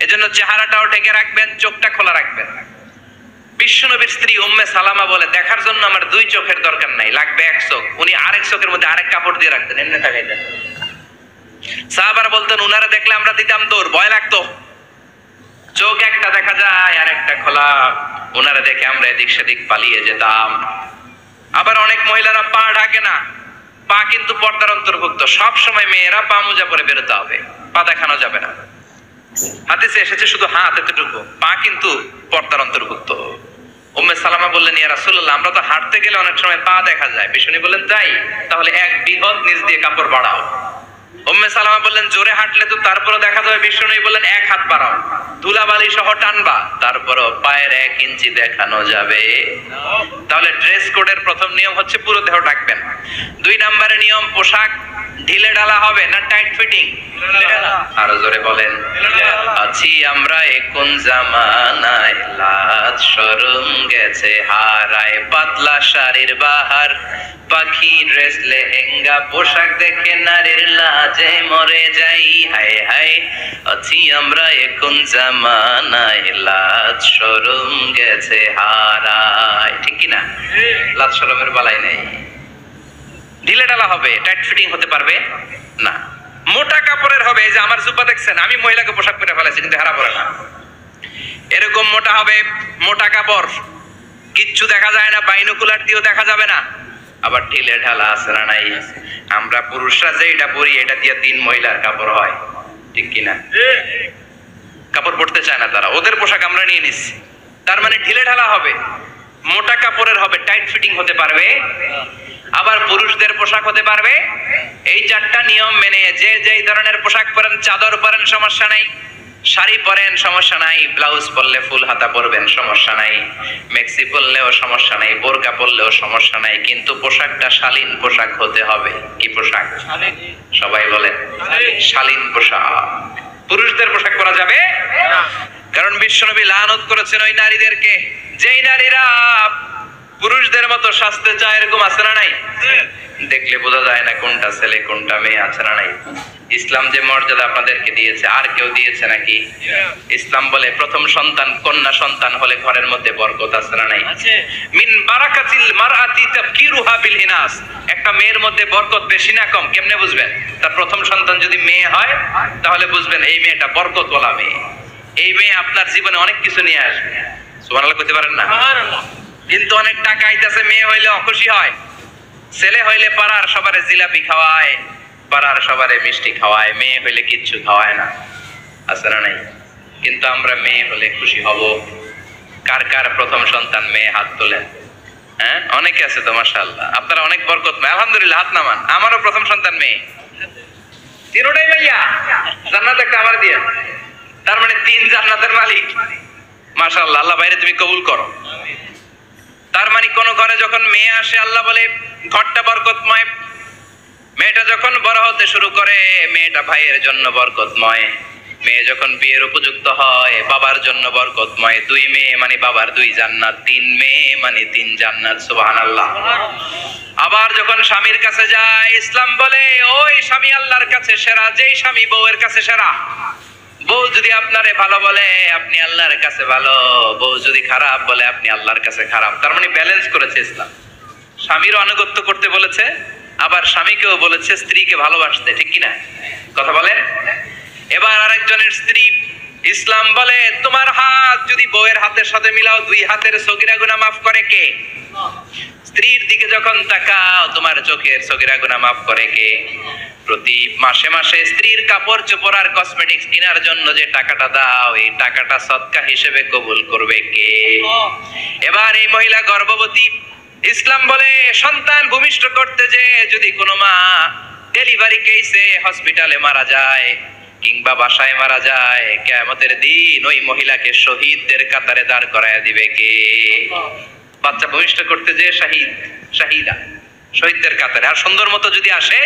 এজন্য চেহারাটাও ঢেকে রাখবেন, চোখটা খোলা রাখবেন। বিশ্বনবীর স্ত্রী উম্মে সালামা বলে, দেখার জন্য আমার 2 চোখের দরকার নাই, লাগবে 1 চোখ। উনি আরেক চোখের মধ্যে আরেক কাপড় দিয়ে রাখতেন, এমনি তাকাইতেন। সাহাবারা বলতেন, উনারা দেখলে আমরা দিতাম দৌড়, ভয় লাগতো। চোখ একটা দেখা যায় আর একটা খোলা, উনারা দেখে আমরা এদিক সেদিক পালিয়ে যেতাম। আবার অনেক মহিলারা পা ঢাকে না, পা কিন্তু পর্দার অন্তর্ভুক্ত। সব সময় মেয়েরা পা মোজা পরে বেরোতে হবে, পা দেখানো যাবে না। হাদিসে এসেছে শুধু হাত এতটুকু, পা কিন্তু পর্দার অন্তর্ভুক্ত। উম্মে সালামা বললেন, ইয়া রাসূলুল্লাহ, আমরা তো হাঁটতে গেলে অনেক সময় পা দেখা যায়। বিষ্ণু বললেন, তাই? তাহলে এক বিঘত নিচ দিয়ে কাপড় বাড়াও। উম্মে সালামা বললেন, জোরে হাঁটলে তো তারপরে দেখা যাবে। বিষ্ণু বললেন, এক হাত বাড়াও, ধুলাবালি সহ টানবা, তারপরও পায়ের 1 ইঞ্চি দেখানো যাবে। তাহলে ড্রেস কোডের প্রথম নিয়ম হচ্ছে পুরো দেহ ঢাকবেন। 2 নম্বরের নিয়ম, পোশাক ঢিলে ঢালা হবে না টাইট ফিটিং? আরো জোরে বলেন। আছি আমরা এখন জামানায়, লাজ শরম গেছে হারায়, পাতলা শাড়ির বাহার, পাখি ড্রেস লেহেঙ্গা, পোশাক দেখে নারীর লাজে মরে যাই। হায় হায়, আছি আমরা এখন জামানায়, লাজ শরম গেছে হারায়। ঠিক কিনা? লাজ শরমের বালাই নেই। ঢিলে ঢালা হবে, টাইট ফিটিং হতে পারবে না। মোটা কাপড়ের হবে। এই যে আমার জুব্বা দেখছেন, আমি মহিলাকে পোশাক পরে ফেলেছি কিন্তু হেরা পরে না। এরকম মোটা হবে, মোটা কাপড়, কিচ্ছু দেখা যায় না, বাইনোকুলার দিয়েও দেখা যাবে না। আবার ঢিলে ঢালা আছে না নাই? আমরা পুরুষরা যে এটা পরি, এটা দিয়ে 3 মহিলার কাপড় হয়। ঠিক কিনা? কাপড় পরতে চায় না তারা, ওদের পোশাক আমরা নিয়ে নিচ্ছি। তার মানে ঢিলে ঢালা হবে, মোটা কাপড়ের হবে, টাইট ফিটিং হতে পারবে। আবার পুরুষদের পোশাক হতে পারবে। এই 4টা নিয়ম মেনে যে যেই ধরনের পোশাক পরেন, চাদর পরেন সমস্যা নাই, শাড়ি পরেন সমস্যা নাই, ব্লাউজ পরলে ফুল হাতা পরবেন সমস্যা নাই, মেক্সি পরলেও সমস্যা নাই, বোরকা পরলেও সমস্যা নাই, কিন্তু পোশাকটা শালীন পোশাক হতে হবে। কি পোশাক? সবাই বলেন, শালীন পোশাক। পুরুষদের পোশাক পরা যাবে না, কারণ বিশ্বনবী লানত করেছেন ওই নারীদেরকে যেই নারীরা পুরুষদের মতো সাজতে চায়। এরকম আছে না নাই? দেখলে বোঝা যায় না কোনটা ছেলে কোনটা মেয়ে, আছে না নাই? ইসলাম যে মর্যাদা আপনাদেরকে দিয়েছে আর কেউ দিয়েছে নাকি? ইসলাম বলে প্রথম সন্তান কন্যা সন্তান হলে ঘরের মধ্যে বরকত, আছে না নাই? মিন বারাকাতিল মারআতি তাফকিরুহা বিল ইনাস। একটা মেয়ের মধ্যে বরকত বেশি না কম কেমনে বুঝবেন? তার প্রথম সন্তান যদি মেয়ে হয় তাহলে বুঝবেন এই মেয়েটা বরকতওয়ালা মেয়ে। এই মেয়ে আপনার জীবনে অনেক কিছু নিয়ে আসবে। সুবহানাল্লাহ কইতে পারেন না? সুবহানাল্লাহ। কিন্তু অনেক টাকা আইতাছে, মেয়ে হইলে অখুশি হয়। ছেলে হইলে পাড়ার সবারে জিলাপি খাওয়ায়, পাড়ার সবারে মিষ্টি খাওয়ায়, মেয়ে হইলে কিচ্ছু খাওয়ায় না, আছে না নাই? কিন্তু আমরা মেয়ে হলে খুশি হব। কার কার প্রথম সন্তান মেয়ে? হাত তোলেন। হ্যাঁ, অনেকে আছে তো মাশাআল্লাহ, আপনারা অনেক বরকতময়। আলহামদুলিল্লাহ, হাত নামান। আমারও প্রথম সন্তান মেয়ে, তিনটাই ভাইয়া। জান্নাত একটা আমার দিয়ে, তার মানে 3 জান্নাতের মালিক। মাশাআল্লাহ, আল্লাহ বাইরে তুমি কবুল করো। তার মানে কোন ঘরে যখন মেয়ে আসে আল্লাহ বলে ঘরটা বরকতময়। মেয়েটা যখন বড় হতে শুরু করে, মেয়েটা ভাইয়ের জন্য বরকতময়। মেয়ে যখন বিয়ের উপযুক্ত হয়, বাবার জন্য বরকতময়। 2 মেয়ে মানে বাবার 2 জান্নাত, 3 মেয়ে মানে 3 জান্নাত। সুবহানাল্লাহ। আবার যখন স্বামীর কাছে যায়, ইসলাম বলে ওই স্বামী আল্লাহর কাছে সেরা, যেই স্বামী বউয়ের কাছে সেরা। বউ যদি আপনারে ভালো বলে আপনি আল্লাহর কাছে ভালো, বউ যদি খারাপ বলে আপনি আল্লাহর কাছে খারাপ। তার মানে ব্যালেন্স করেছে ইসলাম। স্বামীরও আনুগত্য করতে বলেছে, আবার স্বামীকেও বলেছে স্ত্রীকে ভালোবাসতে। ঠিক কিনা? কথা বলেন। এবার আরেকজনের স্ত্রী, ইসলাম বলে তোমার হাত যদি বউয়ের হাতের সাথে মিলাও, 2 হাতের সগীরা গুনাহ মাফ করে কে? স্ত্রীর দিকে যখন তাকাও, তোমার চোখের সগীরা গুনাহ মাফ করে কে? প্রতি মাসে মাসে স্ত্রীর কাপড় চোপড় আর কসমেটিক্স কেনার জন্য যে টাকাটা দাও, এই টাকাটা সদকা হিসেবে কবুল করবে কে? এবার এই মহিলা গর্ভবতী, ইসলাম বলে সন্তান ভূমিষ্ঠ করতে যে যদি কোনো মা ডেলিভারি কেসে হসপিটালে মারা যায় কিংবা বাসায় মারা যায়, কিয়ামতের দিন ওই মহিলাকে শহীদদের কাতারে দাঁড় করায় দিবে কে? বাচ্চা ভূমিষ্ঠ করতে যে শাহিদা, শহীদদের কাতারে। আর সুন্দর মতো যদি আসে,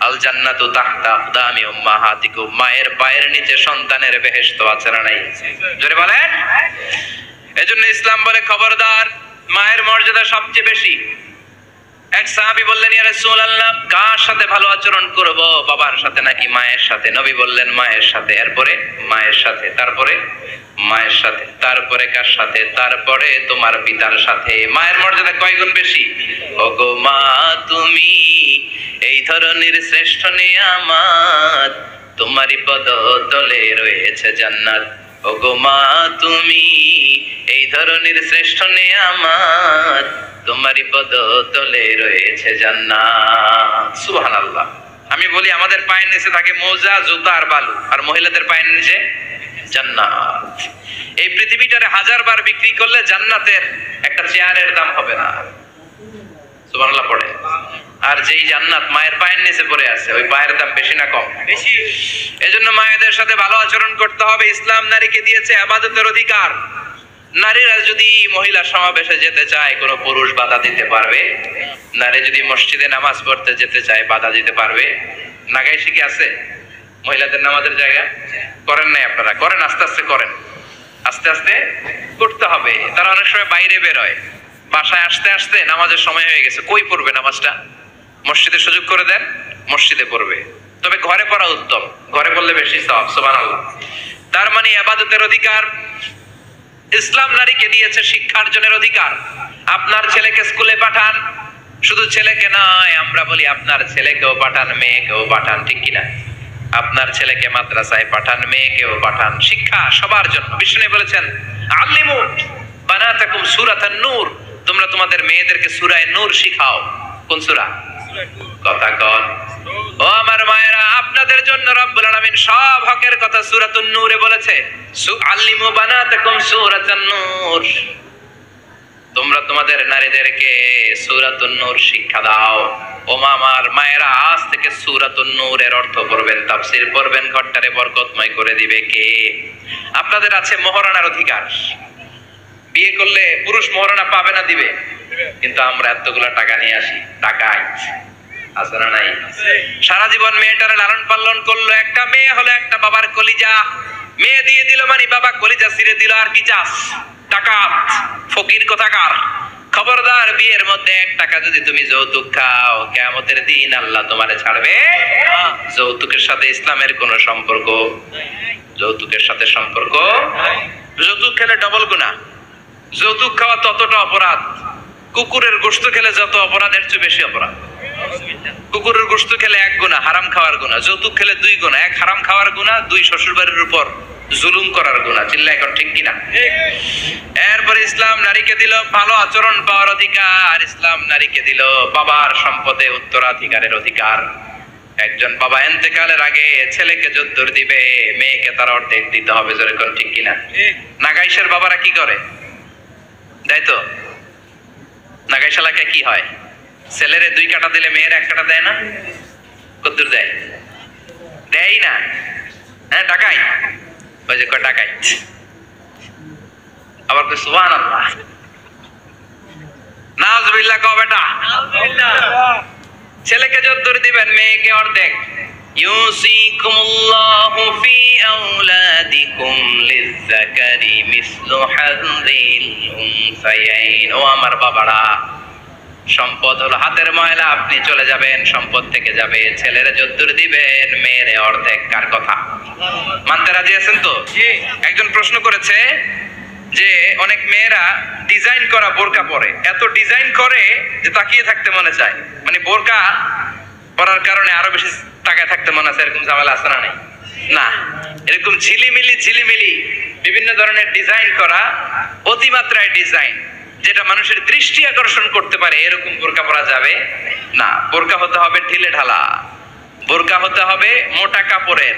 আল জান্নাতু তাহতা আকদামি উম্মাহাতিকুম, মায়ের পায়ের নিচে সন্তানের বেহেশত, আছে না নাই? জোরে বলেন। এজন্য ইসলাম বলে খবরদার, মায়ের মর্যাদা সবচেয়ে বেশি। এক সাহাবী বললেন, ইয়া রাসূলুল্লাহ, কার সাথে ভালো আচরণ করব? বাবার সাথে নাকি মায়ের সাথে? নবী বললেন মায়ের সাথে। এরপরে মায়ের সাথে, তারপরে মায়ের সাথে, তারপরে কার সাথে? তারপরে তোমার পিতার সাথে। মায়ের মর্যাদা কয় গুণ বেশি? ওগো মা তুমি এই ধরনের শ্রেষ্ঠ নিয়ামত, তোমারই পদতলে রয়েছে জান্নাত। ওগো মা তুমি এই ধরনের শ্রেষ্ঠ নিয়ামত তোমারই পদতলে রয়েছে জান্নাত। সুবহানাল্লাহ। আমি বলি আমাদের পায়ের নিচে থাকে মোজা, জুতা আর বালু, আর মহিলাদের পায়ের নিচে জান্নাত। এই পৃথিবীটারে 1000 বার বিক্রি করলে জান্নাতের একটা চেয়ারের দাম হবে না। সুবহানাল্লাহ পড়ে। আর যেই জান্নাত মায়ের পায়ের নিচে পড়ে আছে, ওই পায়ের দাম বেশি না কম? বেশি। এজন্য মায়েদের সাথে ভালো আচরণ করতে হবে। ইসলাম নারীকে দিয়েছে ইবাদতের অধিকার। নারীরা যদি মহিলা সমাবেশে যেতে চায়, কোনো পুরুষ বাধা দিতে পারবে? নারী যদি মসজিদে নামাজ পড়তে যেতে চায়, বাধা দিতে পারবে? নাগাইশি কি আছে মহিলাদের নামাজের জায়গা? করেন নাই আপনারা? করেন, আস্তে আস্তে করেন, আস্তে আস্তে করতে হবে। তারা অনেক সময় বাইরে বের হয়, বাসায় আসতে আসতে নামাজের সময় হয়ে গেছে, কই পড়বে নামাজটা? মসজিদে সুযোগ করে দেন, মসজিদে পড়বে। তবে ঘরে পড়া উত্তম, ঘরে পড়লে বেশি সওয়াব। সুবহানাল্লাহ। তার মানে ইবাদতের অধিকার ইসলাম নারীকে দিয়েছে, শিক্ষার্জনের অধিকার। আপনার ছেলেকে স্কুলে পাঠান, শুধু ছেলেকে নয়, আমরা বলি আপনার ছেলেকেও পাঠান, মেয়েকেও পাঠান, ঠিক কিনা? আপনার ছেলেকে মাদ্রাসায় পাঠান, মেয়েকেও পাঠান। শিক্ষা সবার জন্য। বিষ্ণু বলেছেন আল্লিমু বানাতাকুম সূরাতান নূর, তোমরা তোমাদের মেয়েদেরকে সূরা নূর শিখাও। কোন সূরা? কথা কন। ও আমার মায়েরা, আপনাদের জন্য রব্বুল আলামিন সব হকের কথা সূরাতুন নূরে বলেছে। আল্লিমু বানাতাকুম সূরাতান নূর, তোমরা তোমাদের নারীদেরকে সূরাতুন নূর শিক্ষা দাও। ও আমার মায়েরা, আজ থেকে সূরাতুন নূরের অর্থ পড়বেন, তাফসীর পড়বেন, ঘরটারে বরকতময় করে দিবে কে? আপনাদের আছে মহারণার অধিকার। বিয়ে করলে পুরুষ মহারণা পাবে না, দিবে। কিন্তু আমরা এতগুলা টাকা নিয়ে আসি, টাকায় আছে না নাই? সারা জীবন মেয়েটারে লালন পালন করলো, একটা মেয়ে হলো একটা বাবার কলিজা। মেয়ে দিয়ে দিল মানে বাবা কলিজা ছিঁড়ে দিল, আর কি চাস? টাকা। ফকির কোথাকার। খবরদার, বিয়ের মধ্যে 1 টাকা যদি তুমি যৌতুক খাও, কিয়ামতের দিন আল্লাহ তোমারে ছাড়বে। যৌতুকের সাথে ইসলামের কোনো সম্পর্ক? যৌতুকের সাথে সম্পর্ক? যৌতুক খেলে ডবল গুনাহ। যৌতুক খাওয়া ততটা অপরাধ, কুকুরের গোশত খেলে যত অপরাধ, এর চেয়ে বেশি অপরাধ। কুকুরের গোশত খেলে 1 গুনাহ, হারাম খাওয়ার গুনাহ। যৌতুক খেলে 2 গুনাহ, 1 হারাম খাওয়ার গুনাহ, 2 শ্বশুর বাড়ির উপর জুলুম করার গুনাহ। চিল্লা এখন ঠিক কিনা? এরপর ইসলাম নারীকে দিল ভালো আচরণ পাওয়ার অধিকার। ইসলাম নারীকে দিল বাবার সম্পদে উত্তরাধিকারের অধিকার। একজন বাবা ইন্তেকালের আগে ছেলেকে যদ্দুর দিবে, মেয়েকে তার অর্ধেক দিতে হবে। জোরে কোন ঠিক কিনা? নাগাইশের বাবারা কি করে? দেয় তো? নাগাইশালাকে কি হয়? ছেলেরে 2 কাটা দিলে মেয়ের 1 কাটা দেয় না? কদ্দুর দেয়? দেয় না। হ্যাঁ, টাকাই। ওই যে কয় টাকাই। আবার কই সুবহানাল্লাহ। নাউজুবিল্লাহ কও বেটা। ছেলেকে যদ্দুর দিবেন, মেয়েকে অর্ধেক। ইউসিকুমুল্লাহু ফি আওলাদিকুম লিযযাকারি মিসলু হাযযিল উনসায়াইন। ও আমার বাবারা, সম্পদ হলো হাতের ময়লা, আপনি চলে যাবেন, সম্পদ থেকে যাবে। ছেলেরে যদ্দুর দিবেন, মেয়েরে অর্ধেক। কার কথা? মানতে রাজি আছেন তো? একজন প্রশ্ন করেছে যে অনেক মেয়েরা ডিজাইন করা বোরকা পরে, এত ডিজাইন করে যে তাকিয়ে থাকতে মনে চায়। মানে বোরকা পরার কারণে আরো বেশি তাকায় থাকতে মনে আছে, এরকম ঝামেলা আছে না? নাই না। এরকম ঝিলিমিলি বিভিন্ন ধরনের ডিজাইন করা, অতিমাত্রায় ডিজাইন, যেটা মানুষের দৃষ্টি আকর্ষণ করতে পারে, এরকম বোরকা পরা যাবে না। বোরকা হতে হবে ঢিলে ঢালা, বোরকা হতে হবে মোটা কাপড়ের,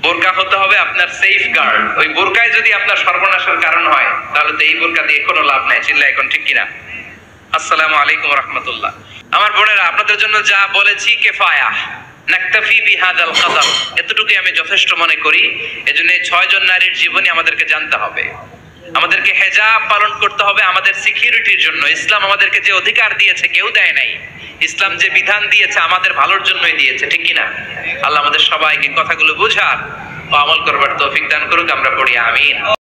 বোরকা হতে হবে আপনার সেফ গার্ড। ওই বোরকায় যদি আপনার সর্বনাশের কারণ হয়, তাহলে তো এই বোরকা দিয়ে কোনো লাভ নাই। চিল্লা এখন ঠিক কিনা? আসসালামু আলাইকুম রাহমাতুল্লাহ। আমার বোনেরা, আপনাদের জন্য যা বলেছি কিফায়া, নাকতাফি বিহাদাল কদর, এতটুকুই আমি যথেষ্ট মনে করি। এজন্য 6 জন নারীর জীবনী আমাদেরকে জানতে হবে। আমাদেরকে হেজাব পালন করতে হবে আমাদের সিকিউরিটির জন্য। ইসলাম আমাদেরকে যে অধিকার দিয়েছে কেউ দেয় নাই। ইসলাম যে বিধান দিয়েছে আমাদের ভালোর জন্যই দিয়েছে, ঠিক কিনা? আল্লাহ আমাদের সবাইকে কথাগুলো বুঝার ও আমল করবার তৌফিক দান করুক। আমরা পড়ি আমিন।